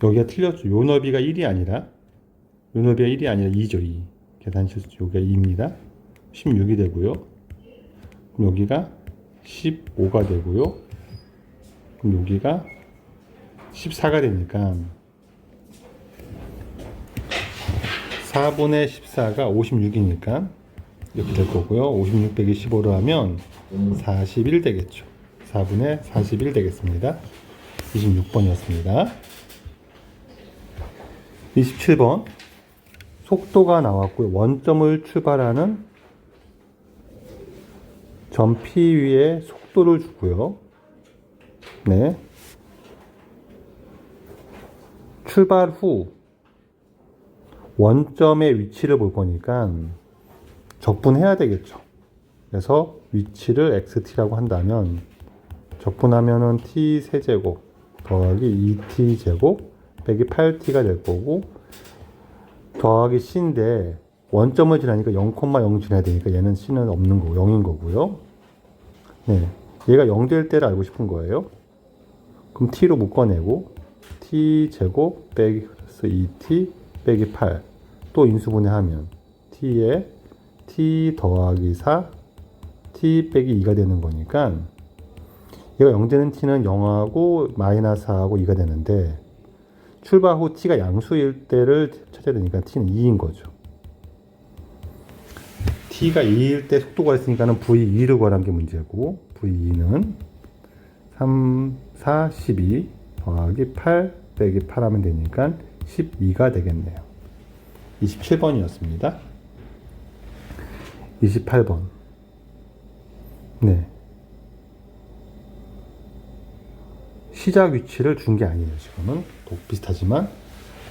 여기가 틀렸죠. 요 너비가 1이 아니라 2죠. 2. 계산 실수. 여기가 2입니다. 16이 되고요. 그럼 여기가 15가 되고요. 그럼 여기가 14가 되니까 4분의 14가 56이니까 이렇게 될 거고요. 56 빼기 15로 하면 41 되겠죠. 4분의 41 되겠습니다. 26번이었습니다. 27번 속도가 나왔고요. 원점을 출발하는 점 P 위에 속도를 주고요. 네. 출발 후 원점의 위치를 볼 거니까 적분해야 되겠죠. 그래서 위치를 xt라고 한다면 적분하면은 t 세제곱 더하기 2t 제곱 빼기 8t가 될 거고 더하기 c인데 원점을 지나니까 0,0 지나야 되니까 얘는 c는 없는 거고 0인 거고요. 네, 얘가 0 될 때를 알고 싶은 거예요. 그럼 t로 묶어내고 t 제곱 빼기 플러스 2t 빼기 8 또 인수분해하면 t에 t 더하기 4 t 빼기 2가 되는 거니까 얘가 0 되는 t는 0하고 마이너스 4하고 2가 되는데 출발 후 t가 양수일 때를 찾아야 되니까 t는 2인 거죠. t가 2일 때 속도가 있으니까는 v2를 구하라는 게 문제고 v2는 3, 4, 12 더하기 8 빼기 8 하면 되니까 12가 되겠네요. 27번이었습니다. 28번. 네. 시작 위치를 준 게 아니에요. 지금은 비슷하지만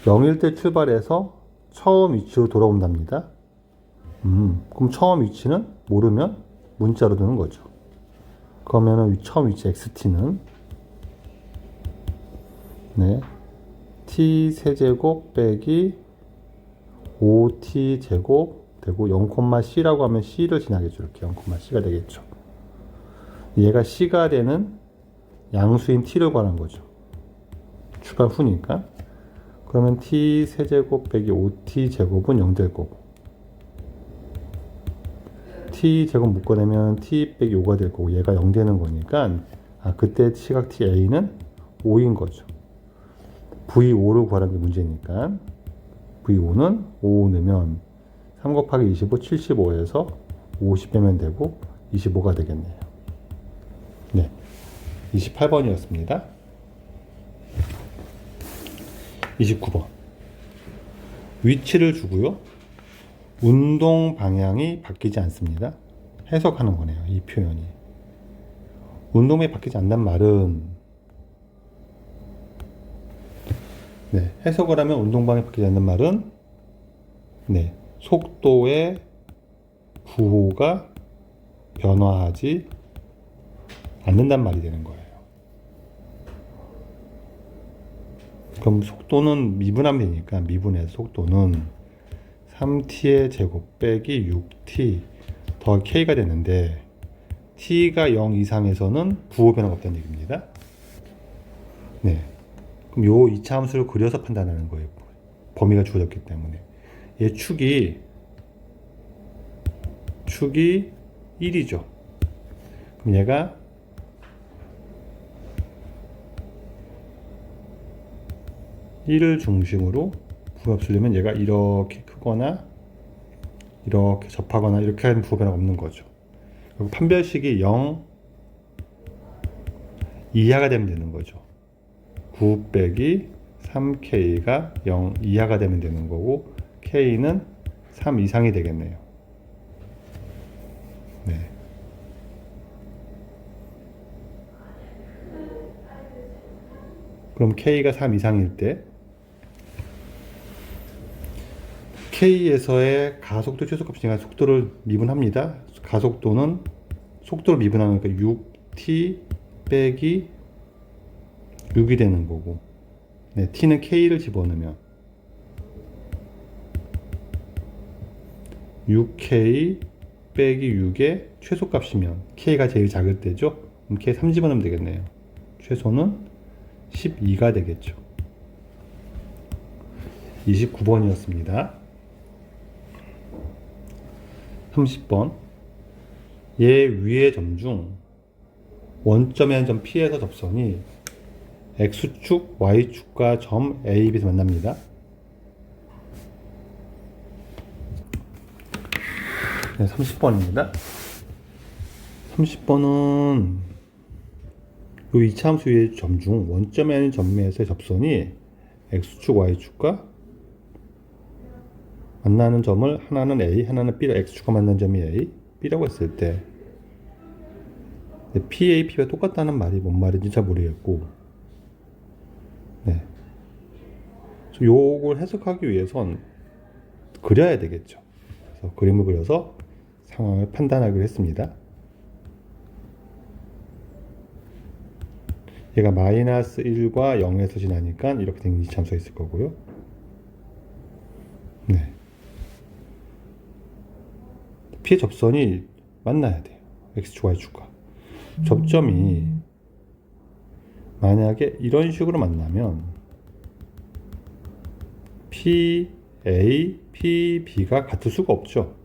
0일 때 출발해서 처음 위치로 돌아온답니다. 그럼 처음 위치는 모르면 문자로 두는 거죠. 그러면은 처음 위치 xt는 네, t 세제곱 빼기 5t 제곱 되고 0,c라고 하면 c를 지나겠죠. 이렇게 0,c가 되겠죠. 얘가 c가 되는 양수인 t를 구하는 거죠. 출발 후니까. 그러면 t 세제곱 빼기 5t 제곱은 0 될 거고 t 제곱 묶어내면 t 빼기 5가 될 거고 얘가 0 되는 거니까 그때 시각 ta는 5인 거죠. v5를 구하는 게 문제니까 v5는 5 넣으면 3 곱하기 25, 75에서 50 빼면 되고 25가 되겠네요. 네, 28번이었습니다. 29번 위치를 주고요. 운동 방향이 바뀌지 않습니다. 해석하는 거네요. 이 표현이. 운동이 바뀌지 않는 말은 네, 해석을 하면 운동 방향이 바뀌지 않는 말은 네, 속도의 구호가 변화하지 않는단 말이 되는 거예요. 그럼 속도는 미분하면 되니까 미분해서 속도는 3t의 제곱 빼기 6t 더 k가 되는데 t가 0 이상에서는 부호 변화가 없다는 얘기입니다. 네, 그럼 요 2차 함수를 그려서 판단하는 거예요. 범위가 주어졌기 때문에 얘 축이 1이죠. 그럼 얘가 1을 중심으로 부호가 없으려면 얘가 이렇게 크거나 이렇게 접하거나 이렇게 하는 부호 변화가 없는 거죠. 그리고 판별식이 0 이하가 되면 되는 거죠. 9 빼기 3k가 0 이하가 되면 되는 거고 k는 3 이상이 되겠네요. 네. 그럼 k가 3 이상일 때 k에서의 가속도 최소값이니까 속도를 미분합니다. 가속도는 속도를 미분하니까 6t 빼기 6이 되는 거고 네, t는 k를 집어넣으면 6k 빼기 6의 최소값이면 k가 제일 작을 때죠. 그럼 k 3 집어넣으면 되겠네요. 최소는 12가 되겠죠. 29번이었습니다. 30번. 얘 위의 점 중 원점에 있는 점 P에서 접선이 X축, Y축과 점 A, B에서 만납니다. 네, 30번입니다. 30번은 이 이차함수 위의 점 중 원점에 있는 점에서의 접선이 X축, Y축과 만나는 점을 하나는 A, 하나는 B로 X축과 만나는 점이 A, B라고 했을 때 PA, P가 똑같다는 말이 뭔 말인지 잘 모르겠고, 네. 요걸 해석하기 위해선 그려야 되겠죠. 그래서 그림을 그려서 상황을 판단하기로 했습니다. 얘가 마이너스 1과 0에서 지나니까 이렇게 된 이차함수가 있을 거고요. 네. P의 접선이 만나야 돼요. X축, Y축과. 접점이 만약에 이런 식으로 만나면 P, A, P, B가 같을 수가 없죠.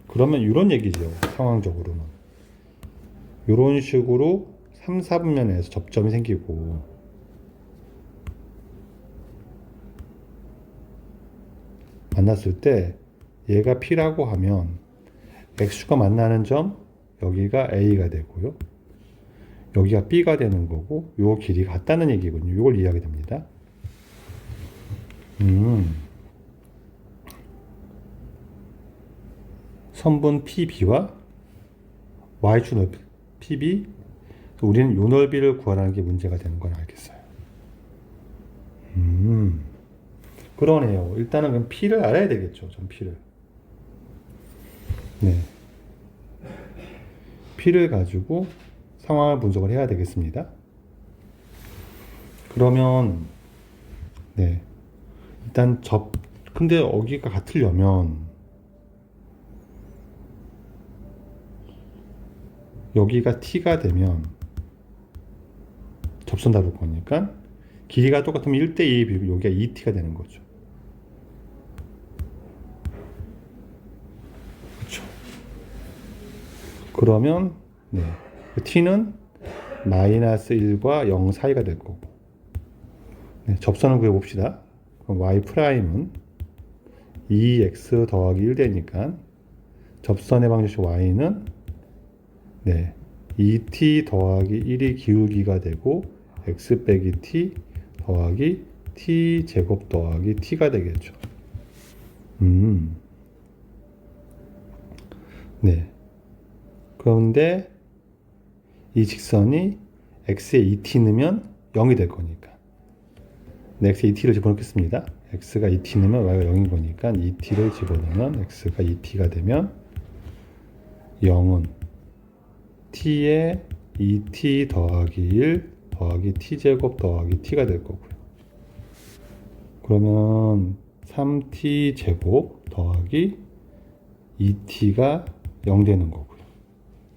그러면 이런 얘기죠. 상황적으로는. 이런 식으로 3, 4분면에서 접점이 생기고 만났을 때 얘가 P라고 하면 X축과 만나는 점 여기가 A가 되고요. 여기가 B가 되는 거고 요 길이가 같다는 얘기군요. 이걸 이해하게 됩니다. 선분 PB와 Y축 넓이 PB, 우리는 요 넓이를 구하라는 게 문제가 되는 건 알겠어요. 그러네요. 일단은 그럼 P를 알아야 되겠죠. 전 P를. 네. P를 가지고 상황을 분석을 해야 되겠습니다. 그러면, 네. 일단 근데 여기가 같으려면, 여기가 T가 되면, 접선 다룰 거니까, 길이가 똑같으면 1대2의 비율, 여기가 2T가 되는 거죠. 그렇죠. 그러면, 네. T는 마이너스 1과 0 사이가 될 거고. 네, 접선을 구해봅시다. 그럼 Y'은 2x 더하기 1 되니까, 접선의 방정식 Y는, 네, 2t 더하기 1이 기울기가 되고, x 빼기 t 더하기 t 제곱 더하기 t가 되겠죠. 네. 그런데 이 직선이 x에 2t 넣으면 0이 될 거니까. 네, x에 2t를 집어넣겠습니다. x가 2t 넣으면 y가 0인 거니까 2t를 집어넣으면 x가 2t가 되면 0은 t에 2t 더하기 1 더하기 t제곱 더하기 t가 될 거고요. 그러면 3t 제곱 더하기 2t가 0 되는 거고요.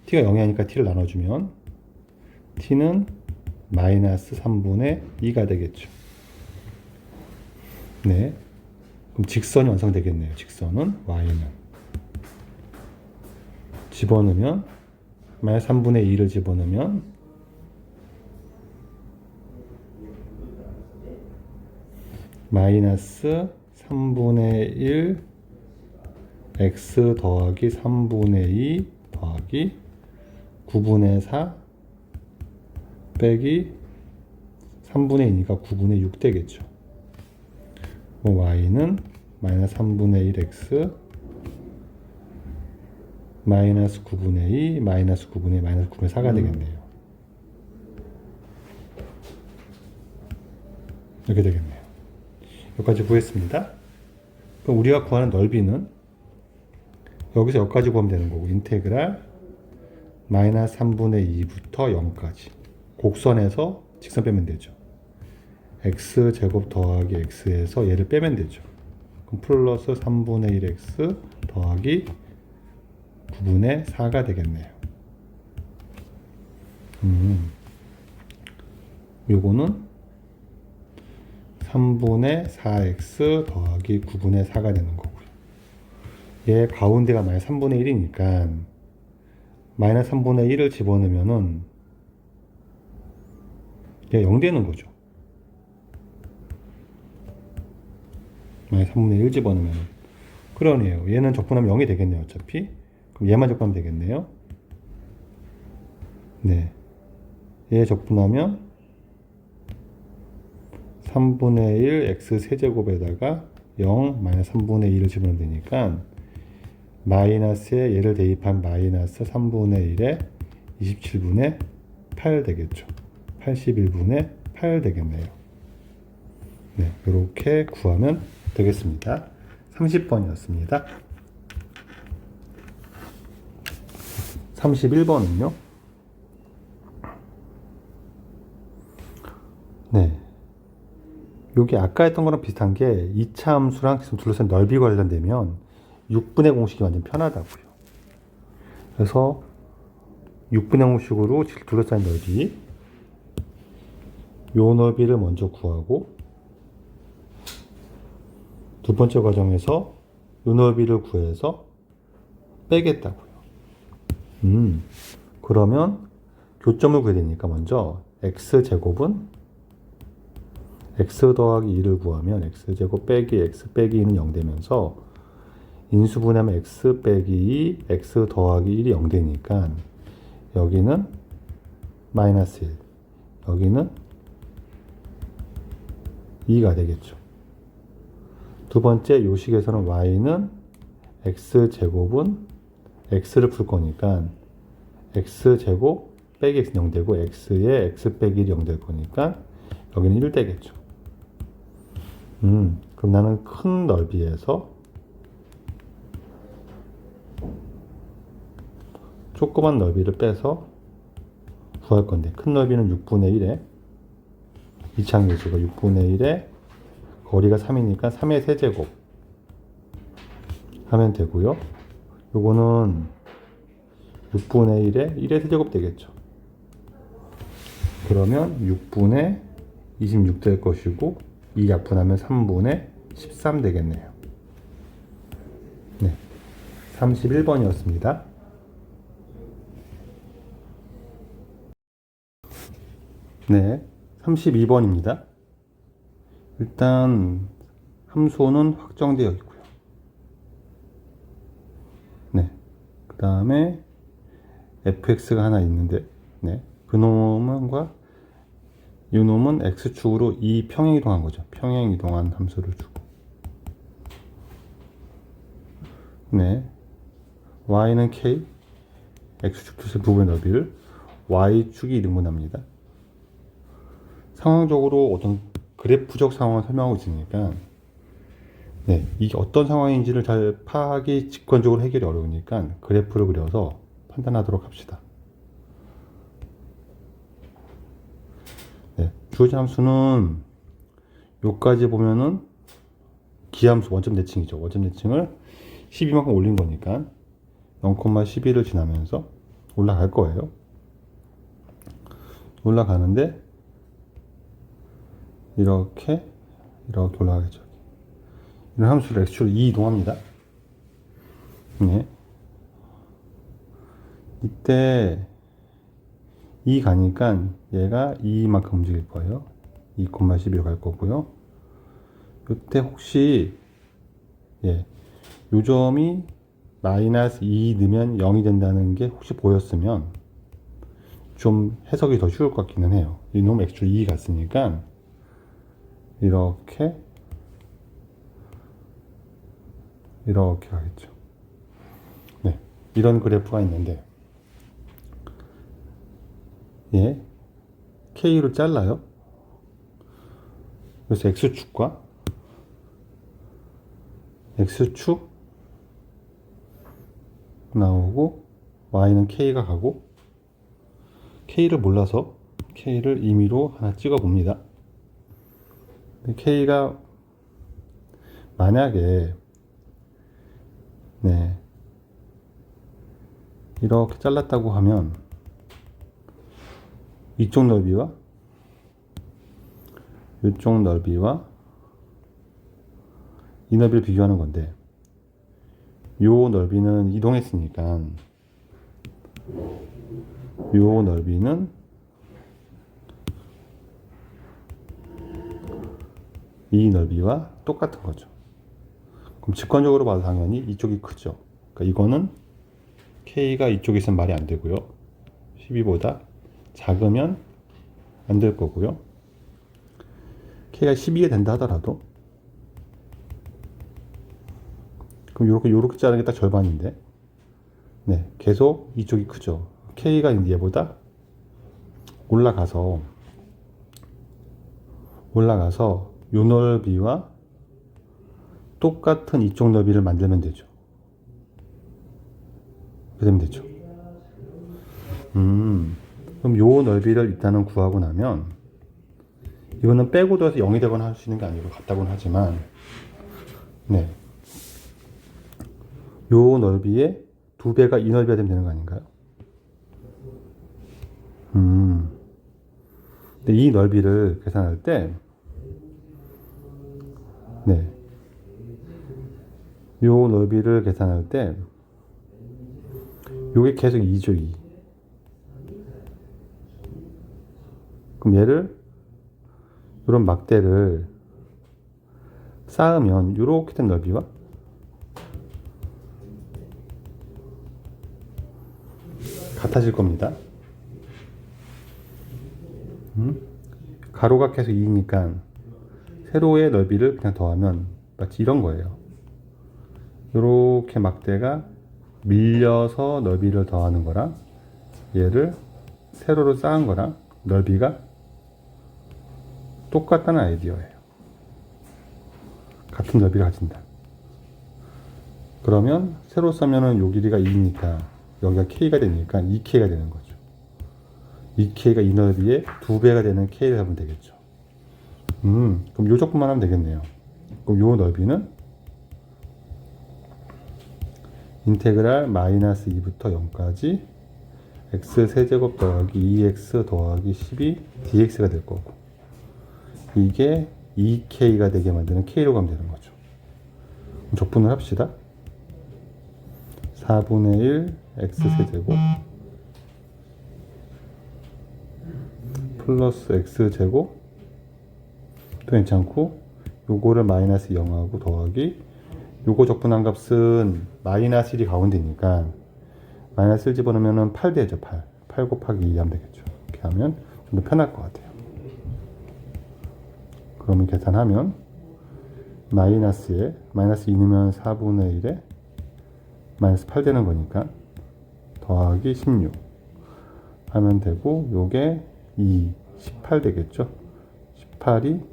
t가 0이 아니까 t를 나눠주면 t는 마이너스 3분의 2가 되겠죠. 네. 그럼 직선이 완성되겠네요. 직선은 y는 집어넣으면 마이너스 3분의 2를 집어넣으면 마이너스 3분의 1 x 더하기 3분의 2 더하기 9분의 4 빼기 3분의 2니까 9분의 6 되겠죠. y는 마이너스 3분의 1 x 마이너스 9분의 2 마이너스 9분의 2 마이너스 9분의 4가 되겠네요. 이렇게 되겠네요. 여기까지 구했습니다. 그럼 우리가 구하는 넓이는 여기서 여기까지 구하면 되는 거고, 인테그랄 마이너스 3분의 2부터 0까지 곡선에서 직선 빼면 되죠. x 제곱 더하기 x에서 얘를 빼면 되죠. 그럼 플러스 3분의 1x 더하기 9분의 4가 되겠네요. 요거는 3분의 4x 더하기 9분의 4가 되는 거고요. 얘 가운데가 마이너스 3분의 1이니까 마이너스 3분의 1을 집어넣으면은 얘 0 되는 거죠. 마이너스 3분의 1 집어넣으면. 그러네요. 얘는 적분하면 0이 되겠네요. 어차피. 그럼 얘만 적분하면 되겠네요. 네. 얘 적분하면 3분의 1 x 세제곱에다가 0 마이너스 3분의 2를 집어넣으면 되니까 마이너스에 얘를 대입한 마이너스 3분의 1에 27분의 8 되겠죠. 81분의 8 되겠네요. 네, 이렇게 구하면 되겠습니다. 30번이었습니다. 31번은요. 네. 요게 아까 했던 거랑 비슷한 게 2차 함수랑 지금 둘러싼 넓이 관련되면 6분의 공식이 완전 편하다고요. 그래서 6분의 공식으로 둘러싼 넓이, 요 넓이를 먼저 구하고 두 번째 과정에서 요 넓이를 구해서 빼겠다고요. 그러면 교점을 구해야 되니까 먼저 x제곱은 x 더하기 2를 구하면 x제곱 빼기 x 빼기 2는 0 되면서 인수분해하면 x 빼기 2, x 더하기 1이 0 되니까 여기는 마이너스 1, 여기는 2가 되겠죠. 두 번째 요식에서는 y는 x제곱은 x를 풀 거니까 x제곱 빼기 x는 0 되고 x에 x 빼기 1이 0 될 거니까 여기는 1 되겠죠. 그럼 나는 큰 넓이에서 조그만 넓이를 빼서 구할 건데 큰 넓이는 6분의 1에 이차항계수가 6분의 1에 거리가 3이니까 3의 세제곱 하면 되고요. 요거는 6분의 1에 1의 세제곱 되겠죠. 그러면 6분의 26 될 것이고 2 약분하면 3분의 13 되겠네요. 네, 31번이었습니다. 네, 32번입니다. 일단 함수는 확정되어 있고요. 네, 그 다음에 fx가 하나 있는데, 네, 그 놈과 이 놈은 x축으로 2 평행 이동한 거죠. 평행 이동한 함수를 주고, 네, y는 k, x축 두세 부분의 넓이를 y축이 2등분합니다. 상황적으로 어떤 그래프적 상황을 설명하고 있으니까 네, 이게 어떤 상황인지를 잘 파악이 직관적으로 해결이 어려우니까 그래프를 그려서 판단하도록 합시다. 네, 주어진 함수는 요까지 보면은 기함수 원점 대칭이죠. 원점 대칭을 12만큼 올린 거니까 0,12를 지나면서 올라갈 거예요. 올라가는데 이렇게 올라가겠죠. 이런 함수를 x축으로 2 이동합니다. 네. 이때 2 가니까 얘가 2만큼 움직일 거예요. 2,12로 갈 거고요. 이때 혹시 요 점이 마이너스 2 넣으면 0이 된다는 게 혹시 보였으면 좀 해석이 더 쉬울 것 같기는 해요. 이놈 x축 2 갔으니까 이렇게 가겠죠. 네, 이런 그래프가 있는데 K로 잘라요. 그래서 X축과 X축 나오고 Y는 K가 가고 K를 몰라서 K를 임의로 하나 찍어 봅니다. K가 만약에 이렇게 잘랐다고 하면 이쪽 넓이와 이쪽 넓이와 이 넓이를 비교하는 건데, 요 넓이는 이동했으니까 요 넓이는 이 넓이와 똑같은 거죠. 그럼 직관적으로 봐도 당연히 이쪽이 크죠. 그러니까 이거는 K가 이쪽에 있으면 말이 안 되고요. 12보다 작으면 안 될 거고요. K가 12가 된다 하더라도, 그럼 요렇게 자르는 게 딱 절반인데, 네, 계속 이쪽이 크죠. K가 이제 얘보다 올라가서 요 넓이와 똑같은 이쪽 넓이를 만들면 되죠. 그렇게 되면 되죠. 그럼 요 넓이를 일단은 구하고 나면, 이거는 빼고 더해서 0이 되거나 할 수 있는 게 아니고 같다고는 하지만, 네, 요 넓이의 2배가 이 넓이가 되면 되는 거 아닌가요? 근데 이 넓이를 계산할 때, 네, 요 넓이를 계산할 때 요게 계속 2죠, 2. 그럼 얘를, 요런 막대를 쌓으면 요렇게 된 넓이와 같아질 겁니다. 가로가 계속 2니까 세로의 넓이를 그냥 더하면 마치 이런 거예요. 요렇게 막대가 밀려서 넓이를 더하는 거랑, 얘를 세로로 쌓은 거랑 넓이가 똑같다는 아이디어예요. 같은 넓이를 가진다. 그러면 세로 써면은 요 길이가 2니까 여기가 K가 되니까 2K가 되는 거죠. 2K가 이 넓이의 2배가 되는 K를 하면 되겠죠. 그럼 요 조건만 하면 되겠네요. 그럼 요 넓이는 인테그랄 마이너스 2부터 0까지 x 세제곱 더하기 2x 더하기 12 dx가 될 거고, 이게 2k가 되게 만드는 k로 가면 되는 거죠. 그럼 적분을 합시다. 4분의 1 x 세제곱 플러스 x 제곱 또 괜찮고, 요거를 마이너스 0하고 더하기, 요거 적분한 값은 마이너스 1이 가운데니까 마이너스 1 집어넣으면 8 되죠. 8 곱하기 2 하면 되겠죠. 이렇게 하면 좀 더 편할 것 같아요. 그러면 계산하면 마이너스에 마이너스 2 넣으면 4분의 1에 마이너스 8 되는 거니까 더하기 16 하면 되고, 요게 18 되겠죠. 18이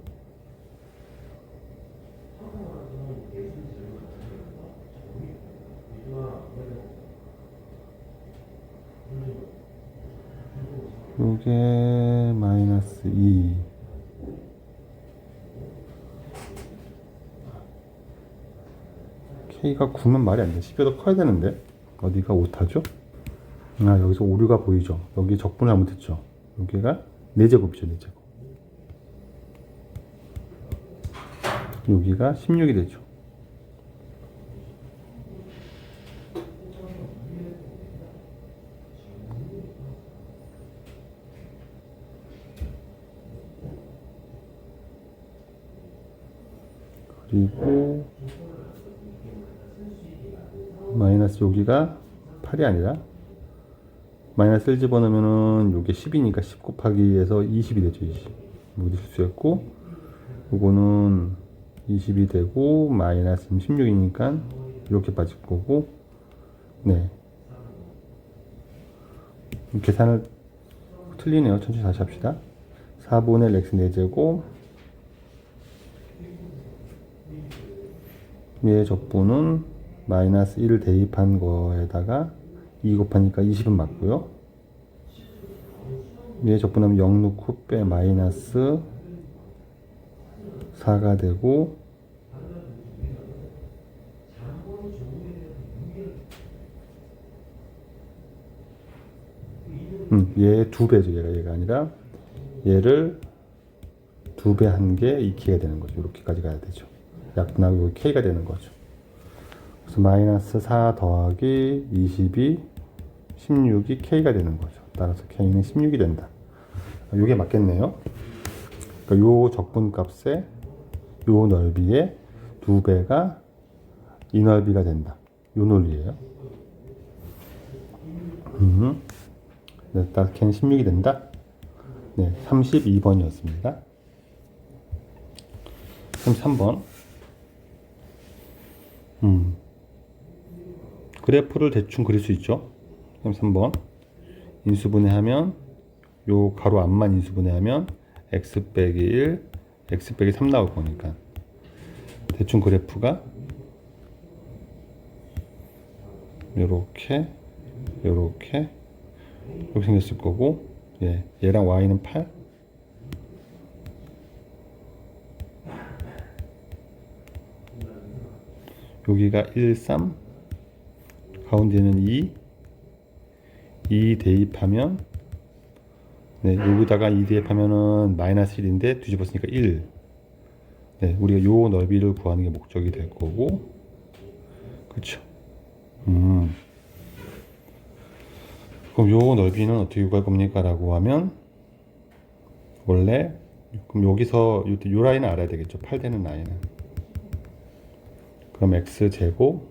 요게 마이너스 2 K가 9면 말이 안 돼. 10이 더 커야 되는데 어디가 오타죠? 아, 여기서 오류가 보이죠? 여기 적분을 잘못했죠? 여기가 4제곱이죠, 4제곱. 여기가 16이 되죠. 그리고 마이너스 여기가 8이 아니라 마이너스 1 집어넣으면은 요게 10이니까 10 곱하기에서 20이 되죠. 20. 여기도 실수했고, 요거는 20이 되고 마이너스 16이니까 이렇게 빠질 거고, 네, 계산을 틀리네요. 천천히 다시 합시다. 4분의 x 4제곱 얘 적분은 마이너스 1을 대입한 거에다가 2 곱하니까 20은 맞고요. 얘 적분하면 0 넣고 빼 마이너스 4가 되고, 얘 2배죠. 얘가 아니라 얘를 2배 한 게 2k가 되는 거죠. 이렇게까지 가야 되죠. 약분하고 여기 K가 되는 거죠. 그래서 마이너스 4 더하기 22, 16이 K가 되는 거죠. 따라서 K는 16이 된다. 이게 맞겠네요. 그러니까 요 적분값의 요 넓이의 2배가 이 넓이가 된다. 요 논리예요. 네, 따라서 K는 16이 된다. 네, 32번이었습니다. 33번. 그래프를 대충 그릴 수 있죠. 33번. 인수분해하면 요 가로 앞만 인수분해하면 x 빼기 1, x 빼기 3 나올 거니까 대충 그래프가 요렇게 요렇게 이렇게 생겼을 거고, 예, 얘랑 y는 8, 여기가 1, 3, 가운데는 2 대입하면, 네, 여기다가 2 대입하면은 마이너스 1인데 뒤집었으니까 1. 네, 우리가 요 넓이를 구하는 게 목적이 될 거고, 그쵸. 그럼 요 넓이는 어떻게 구할 겁니까? 라고 하면, 원래, 그럼 여기서 요 라인을 알아야 되겠죠. 8 되는 라인은. 그럼 x제곱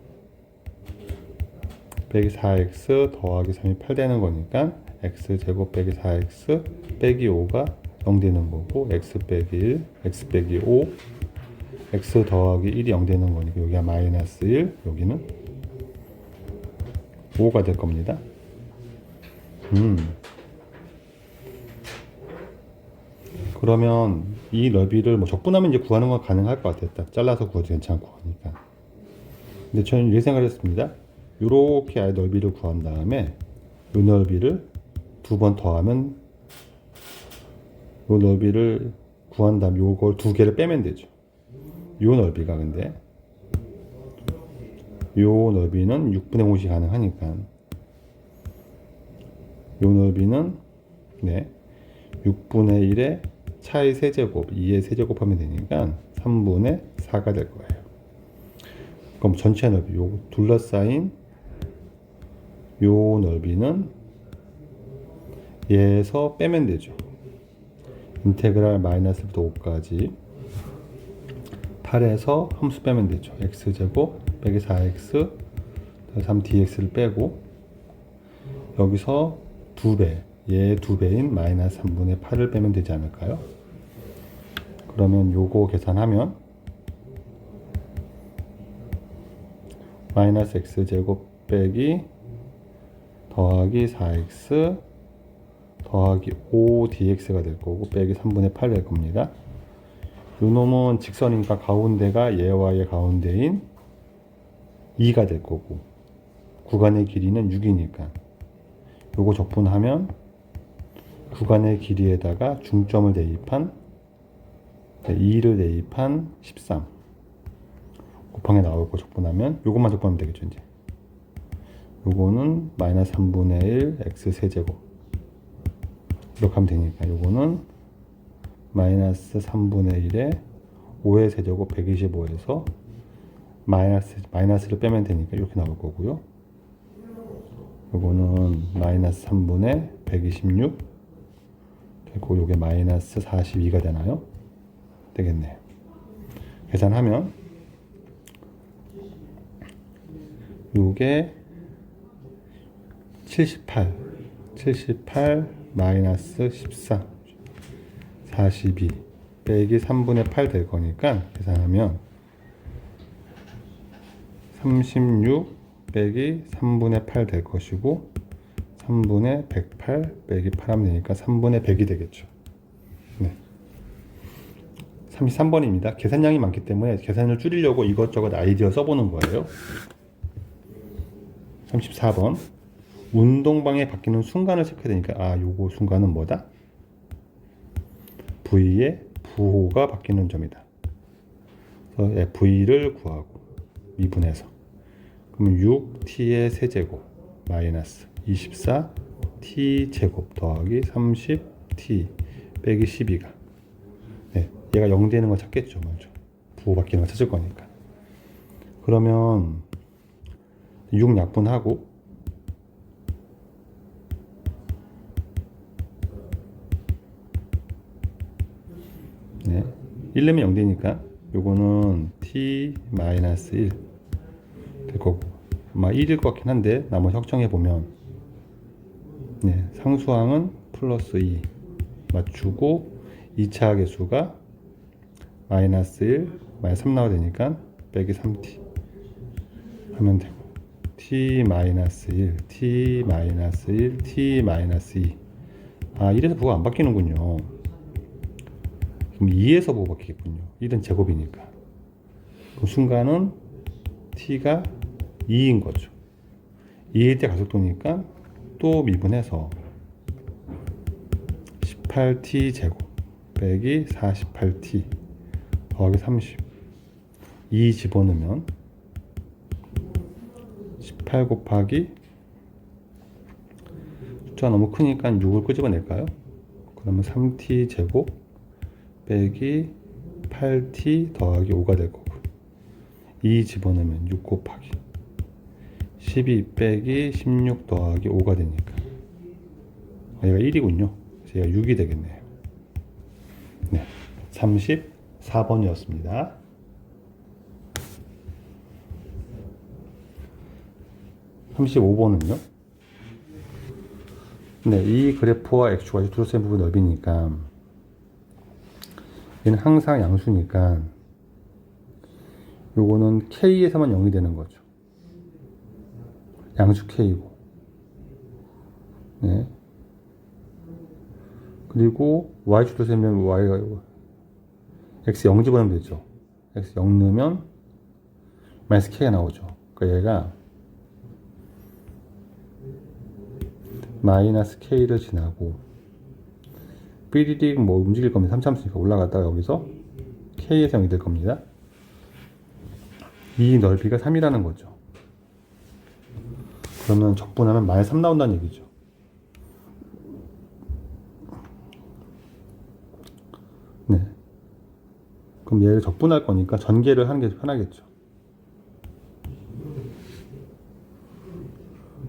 빼기 4x 더하기 3이 8 되는 거니까 x제곱 빼기 4x 빼기 5가 0 되는 거고, x 빼기 1, x 빼기 5, x 더하기 1이 0 되는 거니까 여기가 마이너스 1, 여기는 5가 될 겁니다. 그러면 이 넓이를 뭐 적분하면 이제 구하는 건 가능할 것 같아요. 딱 잘라서 구해도 괜찮고 하니까. 근데 저는 이렇게 생각했습니다. 이렇게 아예 넓이를 구한 다음에 이 넓이를 2번 더하면, 이 넓이를 구한 다음에 요걸 2개를 빼면 되죠. 이 넓이가 근데 이 넓이는 6분의 5이 가능하니까 이 넓이는, 네, 6분의 1의 차의 세제곱, 2의 세제곱 하면 되니까 3분의 4가 될 거예요. 그럼 전체 넓이, 요 둘러싸인 요 넓이는 얘에서 빼면 되죠. 인테그랄 마이너스부터 5까지 8에서 함수 빼면 되죠. x제곱 빼기 4x 3dx를 빼고, 여기서 2배, 얘의 2배인 마이너스 3분의 8을 빼면 되지 않을까요? 그러면 요거 계산하면 마이너스 x제곱 빼기 더하기 4x 더하기 5dx가 될 거고, 빼기 3분의 8 될 겁니다. 요 놈은 직선이니까 가운데가 얘와 얘 가운데인 2가 될 거고, 구간의 길이는 6이니까 요거 적분하면 구간의 길이에다가 중점을 대입한 2를 대입한 13 곱하기 나올 거 적분하면 요것만 적분하면 되겠죠. 이제 요거는 마이너스 3분의 1 x 세제곱 이렇게 하면 되니까 요거는 마이너스 3분의 1에 5의 세제곱 125에서 마이너스를 빼면 되니까 이렇게 나올 거고요. 요거는 마이너스 3분의 126 되고, 요게 마이너스 42가 되나요? 되겠네요. 계산하면 요게 78 마이너스 14 42 빼기 3분의 8 될 거니까 계산하면 36 빼기 3분의 8 될 것이고, 3분의 108 빼기 8 하면 되니까 3분의 100이 되겠죠. 네. 33번입니다. 계산량이 많기 때문에 계산을 줄이려고 이것저것 아이디어 써보는 거예요. 34번. 운동방에 바뀌는 순간을 체크해야 되니까, 아, 요거 순간은 뭐다? V의 부호가 바뀌는 점이다. 그래서 V를 구하고 미분해서, 그러면 6t의 세제곱 마이너스 24t 제곱 더하기 30t 빼기 12가, 네, 얘가 0 되는 거 찾겠죠. 먼저 부호바뀌는 걸 찾을 거니까. 그러면 6 약분하고 네, 1 내면 0되니까 요거는 t-1 될 거고, 아마 1일 것 같긴 한데 나머지 확정해 보면 네, 상수항은 플러스 2 맞추고 2차 계수가 마이너스 1, 마이너스 3 나와야 되니까 빼기 3t 하면 되고, t-1, t-1, t-2. 아, 1에서 부호가 안 바뀌는군요. 그럼 2에서 부호 바뀌겠군요. 1은 제곱이니까. 그 순간은 t가 2인 거죠. 2일 때 가속도니까 또 미분해서 18t 제곱 빼기 48t 더하기 30. 2 집어넣으면 18 곱하기, 숫자가 너무 크니까 6을 끄집어낼까요? 그러면 3t 제곱 빼기 8t 더하기 5가 될 거고, 2 집어넣으면 6 곱하기 12 빼기 16 더하기 5가 되니까 얘가 1이군요. 그래서 얘가 6이 되겠네요. 네, 34번이었습니다. 35번은요? 네, 이 그래프와 x축이 둘러싼 부분 넓이니까 얘는 항상 양수니까 요거는 k에서만 0이 되는 거죠. 양수 k고. 네. 그리고 y축 둘러싸면 y가 x 0 집어넣으면 되죠. x 0 넣으면 마이너스 k가 나오죠. 그러니까 얘가 마이너스 k를 지나고 삐리릭 뭐 움직일 겁니다. 3차함수니까 올라갔다가 여기서 k에서 0이 될 겁니다. 이 넓이가 3이라는 거죠. 그러면 적분하면 마이너스 3 나온다는 얘기죠. 네. 그럼 얘를 적분할 거니까 전개를 하는 게 편하겠죠.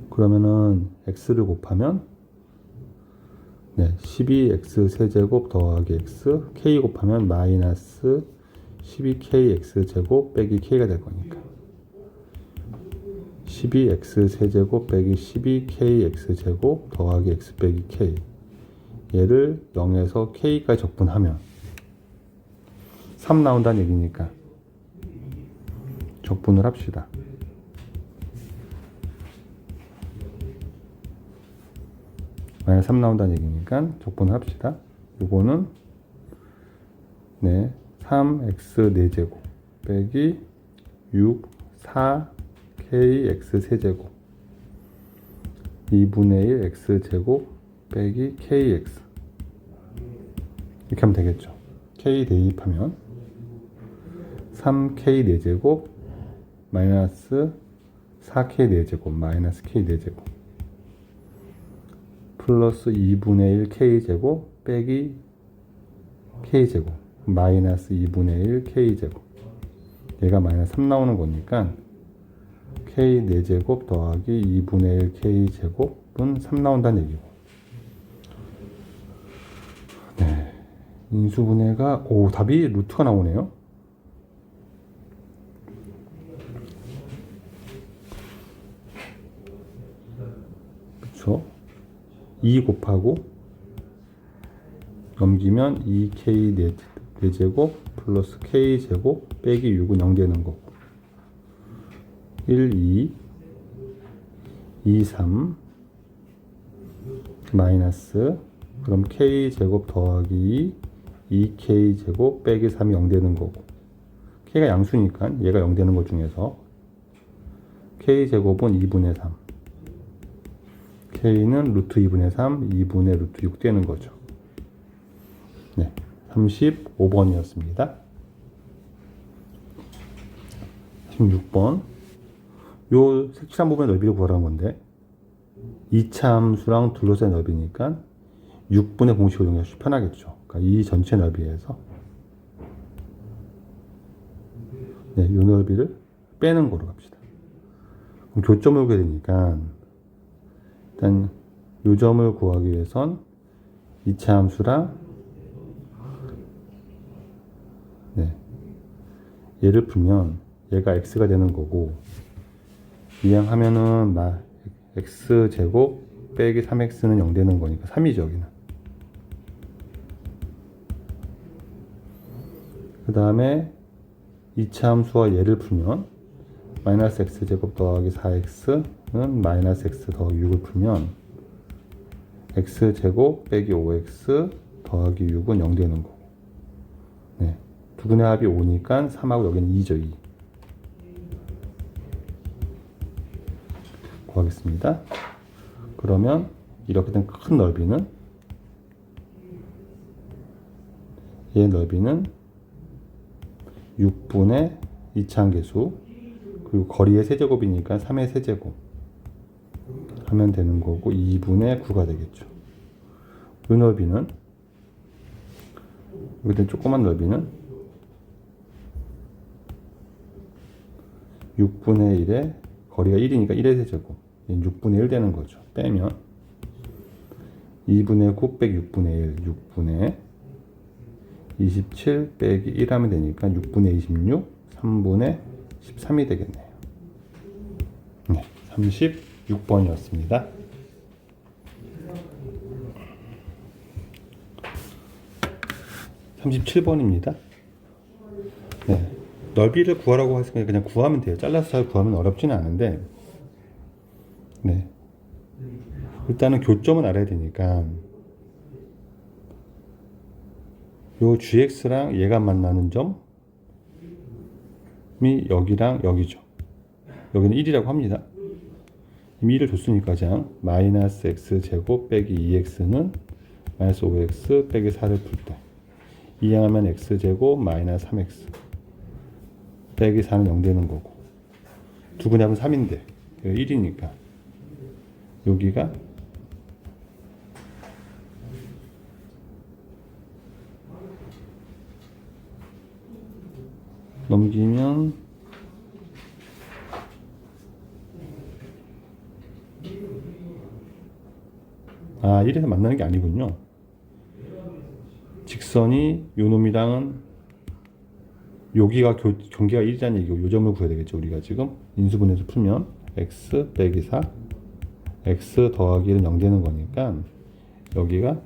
그러면은 x를 곱하면 네, 12x 세제곱 더하기 x, k 곱하면 마이너스 12kx 제곱 빼기 k가 될 거니까 12x 세제곱 빼기 12kx 제곱 더하기 x 빼기 k, 얘를 0에서 k까지 적분하면 3 나온다는 얘기니까 적분을 합시다. 마이너스 3 나온다는 얘기니까 적분을 합시다. 요거는 네, 3x 4제곱 빼기 6, 4kx 세제곱 2분의 1 x제곱 빼기 kx, 이렇게 하면 되겠죠. k 대입하면 3k 4제곱 마이너스 4k 4제곱 마이너스 k 4제곱 플러스 2분의 1 k제곱 빼기 k제곱 마이너스 2분의 1 k제곱, 얘가 마이너스 3 나오는 거니까 k 4제곱 더하기 2분의 1 k제곱은 3 나온다는 얘기고, 네, 인수분해가 답이 루트가 나오네요. 그쵸? 2 곱하고 넘기면 2k 4제곱 플러스 k제곱 빼기 6은 0 되는 거고 1, 2, 2, 3 마이너스, 그럼 k제곱 더하기 2k제곱 빼기 3이 0 되는 거고, k가 양수니까 얘가 0 되는 것 중에서 k제곱은 2분의 3, k는 루트 2분의 3, 2분의 루트 6 되는 거죠. 네, 35번이었습니다. 16번. 요 색칠한 부분의 넓이를 구하라는 건데 2차 함수랑 둘러싼 넓이니까 6분의 공식을 이용해서 편하겠죠. 그러니까 이 전체 넓이에서 네, 요 넓이를 빼는 거로 갑시다. 그럼 교점을 구해야 되니까 일단 요 점을 구하기 위해선 2차 함수랑 네, 얘를 풀면 얘가 x가 되는 거고 이항하면은 x제곱 빼기 3x는 0 되는 거니까 3이죠 여기는. 그 다음에 2차 함수와 얘를 풀면 마이너스 x제곱 더하기 4x는 마이너스 x 더하기 6을 풀면 x제곱 빼기 5x 더하기 6은 0 되는 거고 네. 두 분의 합이 5니까 3하고 여기는 2죠 2. 구하겠습니다. 그러면 이렇게 된 큰 넓이는 얘 넓이는 6분의 2차함계수 그리고 거리의 세제곱이니까 3의 세제곱 하면 되는 거고 2분의 9가 되겠죠. 이 넓이는 여기 된 조그만 넓이는 6분의 1에 거리가 1이니까 1의 세제곱 6분의 1 되는 거죠. 빼면 2분의 9 빼기 6분의 1 6분의 27 빼기 1 하면 되니까 6분의 26 3분의 13이 되겠네요. 네, 36번이었습니다. (37번입니다) 네, 넓이를 구하라고 했으니까 그냥 구하면 돼요. 잘라서 잘 구하면 어렵지는 않은데 네, 일단은 교점은 알아야 되니까 요 gx랑 얘가 만나는 점이 여기랑 여기죠. 여기는 1이라고 합니다. 이미 1을 줬으니까 그냥 마이너스 x제곱 빼기 2x는 마이너스 5x 빼기 4를 풀 때 이항하면 x제곱 마이너스 3x 빼기 4는 0 되는 거고 두 분의 합은 3인데 1이니까 여기가 넘기면 아 1에서 만나는 게 아니군요. 직선이 요 놈이랑은 여기가 경계가 1이라는 얘기고 요 점을 구해야 되겠죠. 우리가 지금 인수분해서 풀면 x 빼기 4 x 더하기 1은 0 되는 거니까 여기가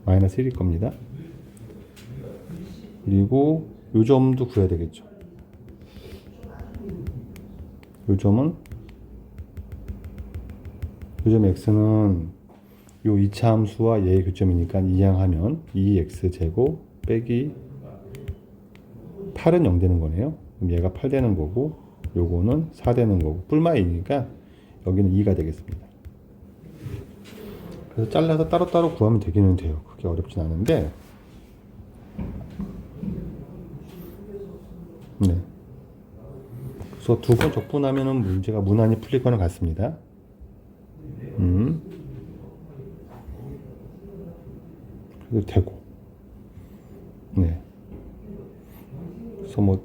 마이너스 1일 겁니다. 그리고 요 점도 구해야 되겠죠. 요 점은 요점 x는 요 2차 함수와 얘의 교점이니까 이항하면 2x제곱 빼기 8은 0 되는 거네요. 그럼 얘가 8 되는 거고 요거는 4 되는 거고 뿔마이니까 여기는 2가 되겠습니다. 그래서 잘라서 따로따로 구하면 되기는 돼요. 그렇게 어렵진 않은데 네. 그래서 두 번 적분하면은 문제가 무난히 풀릴 거는 같습니다. 그래도 되고. 네. 그래서 뭐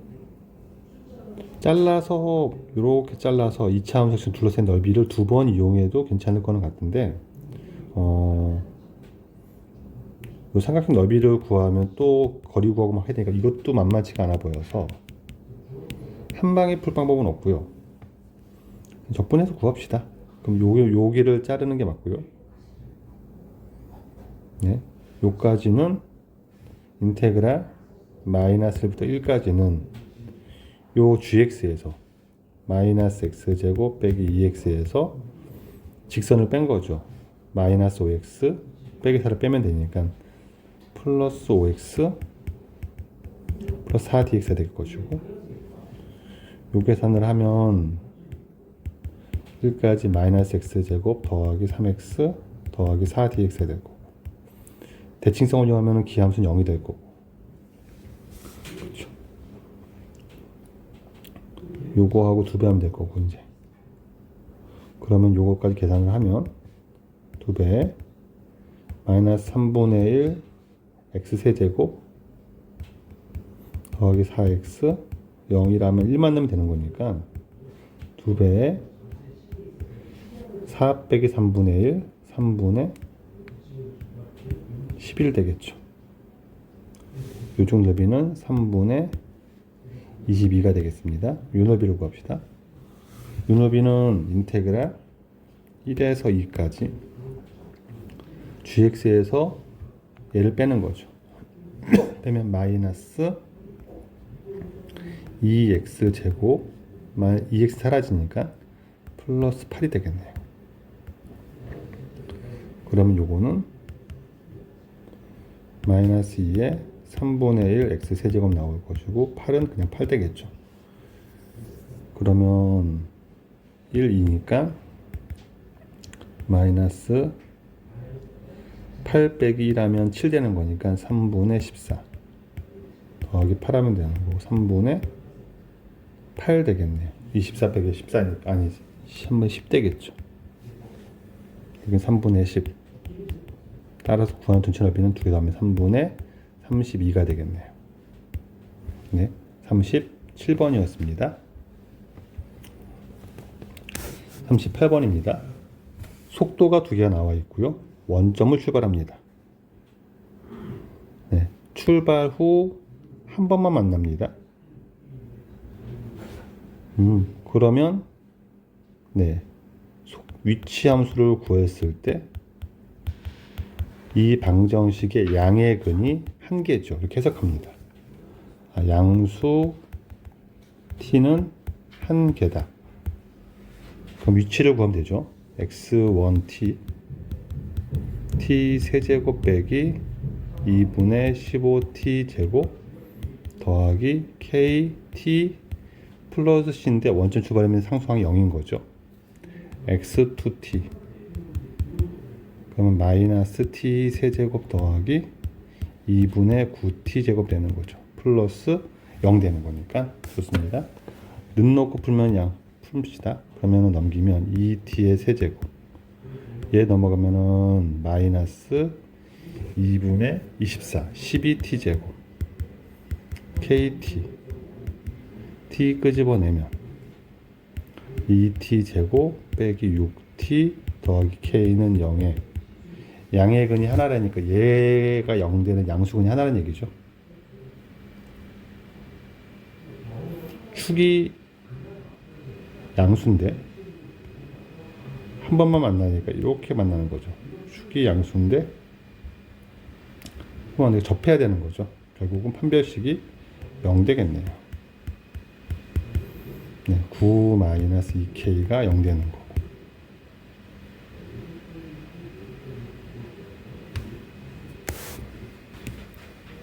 잘라서 이렇게 잘라서 2차 함수를 둘러싼 넓이를 두 번 이용해도 괜찮을 거는 같은데 요 삼각형 넓이를 구하면 또 거리 구하고 막 해야 되니까 이것도 만만치가 않아 보여서 한 방에 풀 방법은 없고요. 적분해서 구합시다. 그럼 여기를 자르는 게 맞고요. 네, 요까지는 인테그랄 마이너스 1부터 1까지는 요 gx에서 마이너스 x제곱 빼기 2x에서 직선을 뺀 거죠. 마이너스 5x 빼기 4를 빼면 되니까 플러스 5x 플러스 4dx가 될 것이고 요 계산을 하면 1까지 마이너스 x제곱 더하기 3x 더하기 4dx가 될 거고 대칭성을 이용하면 기함수는 0이 될 거고 그렇죠. 요거하고 2배 하면 될 거고 이제 그러면 요거까지 계산을 하면 2배 마이너스 3분의 1 x세제곱 더하기 4x 0이라면 1만 넣으면 되는 거니까 2배에 4 빼기 3분의 1 3분의 11 되겠죠. 요중 넓이는 3분의 22가 되겠습니다. 요 넓이를 구합시다. 요 넓이는 인테그랄 1에서 2까지 gx에서 얘를 빼는 거죠. 빼면 마이너스 2x 제곱 2x 사라지니까 플러스 8이 되겠네요. 그러면 요거는 마이너스 2에 3분의 1 x 세제곱 나올 것이고 8은 그냥 8 되겠죠. 그러면 1, 2니까 마이너스 8 빼기 1하면 7 되는 거니까 3분의 14 더하기 8 하면 되는 거고 3분의 8 되겠네요. 24 빼기 14니까 아니지 10 되겠죠. 여긴 3분의 10 따라서 구하는 전체 넓이는 두 개 더하면 3분의 32가 되겠네요. 네, 37번이었습니다. 38번입니다. 속도가 두 개가 나와 있고요. 원점을 출발합니다. 네, 출발 후 한 번만 만납니다. 그러면 네, 위치 함수를 구했을 때 이 방정식의 양의 근이 한 개죠. 이렇게 해석합니다. 양수 t는 한 개다. 그럼 위치를 구하면 되죠. x1t t 세제곱 빼기 2분의 15t 제곱 더하기 kt 플러스 c인데 원점 출발하면 상수항이 0인 거죠. x2t 그러면 마이너스 t 세제곱 더하기 2분의 9t 제곱 되는 거죠. 플러스 0 되는 거니까 좋습니다. 는 놓고 풀면 양 풉시다. 그러면 넘기면 2t의 세제곱 얘 넘어가면은 마이너스 2분의 24 12t 제곱 kt t 끄집어내면 2t 제곱 빼기 6t 더하기 k는 0에 양의 근이 하나라니까 얘가 0 되는 양수근이 하나라는 얘기죠. 축이 양수인데 한 번만 만나니까 이렇게 만나는 거죠. 축이 양수인데 그럼 접해야 되는 거죠. 결국은 판별식이 0 되겠네요. 네, 9-2k가 0 되는 거고.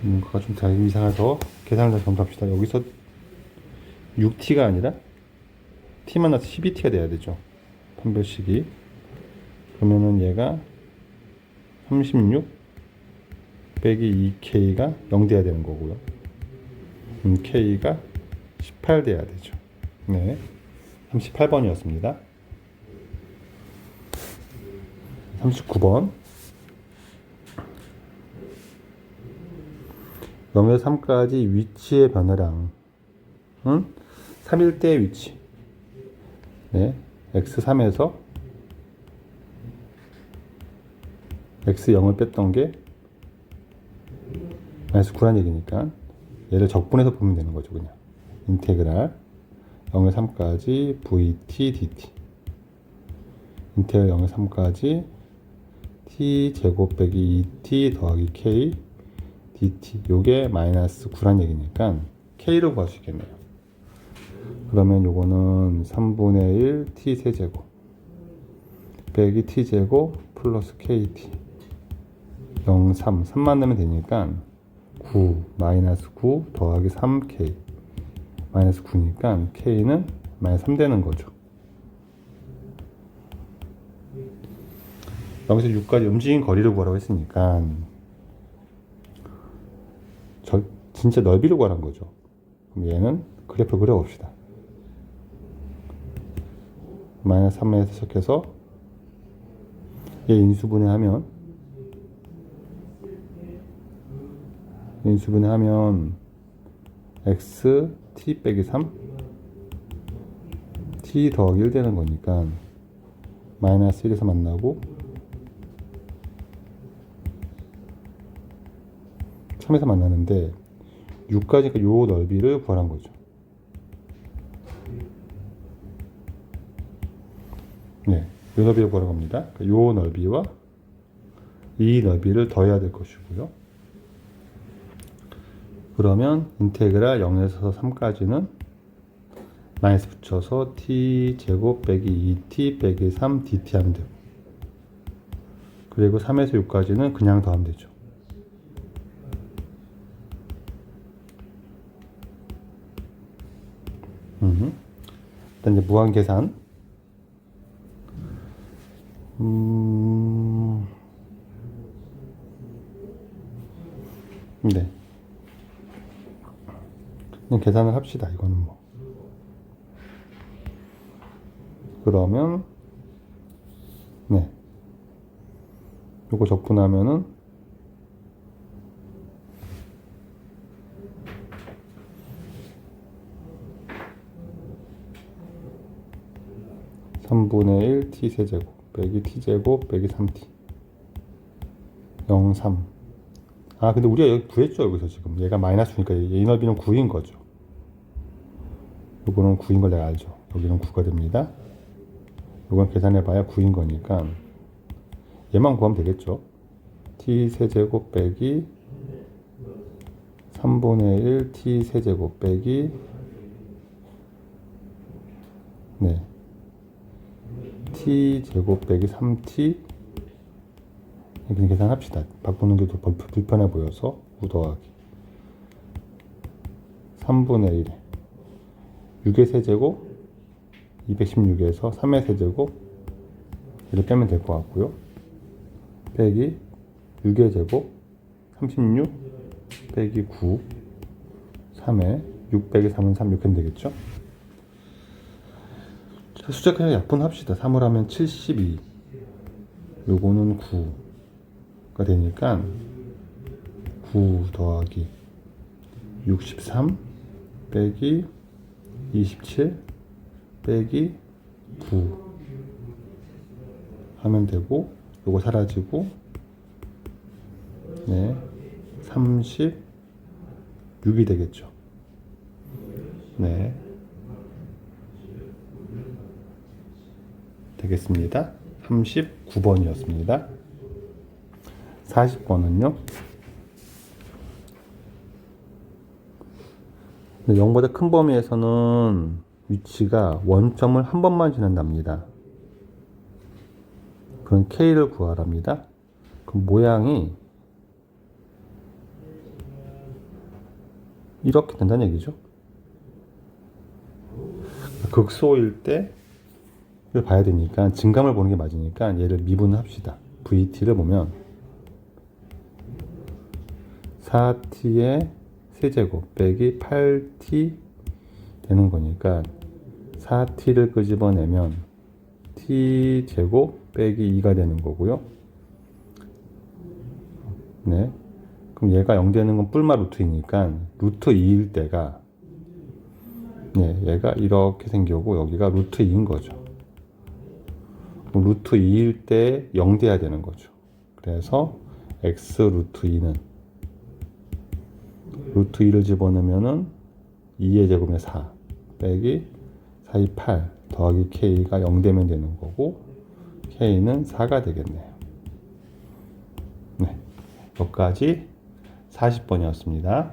뭔가가 좀 잘 이상해서 계산을 다시 검토합시다. 여기서 6t가 아니라 t만 나서 12t가 돼야 되죠. 판별식이. 그러면은 얘가 36 빼기 2k가 0 돼야 되는 거고요. k가 18 돼야 되죠. 네, 38번이었습니다. 39번 0에서 3까지 위치의 변화량 3일대의 위치 네, x3에서 x0을 뺐던 게 마이너스 9란 얘기니까 얘를 적분해서 보면 되는 거죠. 그냥 인테그랄 0에서 3까지 vt dt 인테그랄 0에서 3까지 t 제곱 빼기 2t 더하기 k dt 요게 마이너스 9란 얘기니까 k로 구할 수 있겠네요. 그러면 요거는 3분의 1 t 세제곱 빼기 t 제곱 플러스 kt 0, 3만 넣으면 되니까 9 마이너스 9 더하기 3k 마이너스 9니까 k는 마이너스 3 되는 거죠. 여기서 6까지 움직인 거리를 구하라고 했으니까 진짜 넓이를 구하는 거죠. 그럼 얘는 그래프 그려봅시다. 마이너스 3에서 시작해서 얘 인수분해하면 x t 빼기 3 t 더하기 1 되는 거니까 마이너스 1에서 만나고 3에서 만나는데 6까지니까 요 넓이를 구하란 거죠. 네, 요 넓이를 구하라고 합니다. 요 넓이와 이 넓이를 더해야 될 것이고요. 그러면 인테그랄 0에서 3까지는 마이너스 붙여서 t 제곱 빼기 2t 빼기 3 dt 하면 되고, 그리고 3에서 6까지는 그냥 더하면 되죠. 일단 이제 무한 계산. 네. 그냥 계산을 합시다. 이거는 뭐. 그러면, 네. 요거 적분하면은, (3분의 1) t 세제곱 빼기 t 제곱 빼기 3t 0, 3. 아, 근데 우리가 여기 구했죠. 여기서 지금 얘가 마이너스니까 이 넓이는 9인 거죠. 요거는 9인 걸 내가 알죠. 여기는 9가 됩니다. 요건 계산해봐야 9인 거니까 얘만 구하면 되겠죠. t 세제곱 빼기 3분의 1 t 세제곱 빼기, 네, t 제곱 빼기 3t 이렇게 계산합시다. 바꾸는 게 더 불편해 보여서 9 더하기 3분의 1 6의 세제곱 216에서 3의 세제곱 이렇게 빼면 될 것 같고요. 빼기 6의 제곱 36 빼기 9 3에 6 빼기 3은 3 이렇게 하면 되겠죠. 자, 숫자 그냥 약분합시다. 3을 하면 72, 요거는 9가 되니까 9 더하기 63 빼기 27 빼기 9 하면 되고, 요거 사라지고, 네, 36이 되겠죠. 네, 되겠습니다. 39번이었습니다. 40번은요. 0보다 큰 범위에서는 위치가 원점을 한 번만 지난답니다. 그럼 K를 구하랍니다. 그럼 모양이 이렇게 된다는 얘기죠. 극소일 때 를 봐야 되니까 증감을 보는 게 맞으니까 얘를 미분을 합시다. VT를 보면 4T의 세제곱 빼기 8T 되는 거니까 4T를 끄집어내면 T제곱 빼기 2가 되는 거고요. 네. 그럼 얘가 0 되는 건 뿔마 루트이니까 루트 2일 때가, 네, 얘가 이렇게 생기고 여기가 루트 2인 거죠. 루트 2일 때 0 돼야 되는 거죠. 그래서 x 루트 2는 루트 2를 집어넣으면은 2의 제곱에 4 빼기 4, 2, 8 더하기 k가 0 되면 되는 거고, k는 4가 되겠네요. 네, 여기까지 40번이었습니다.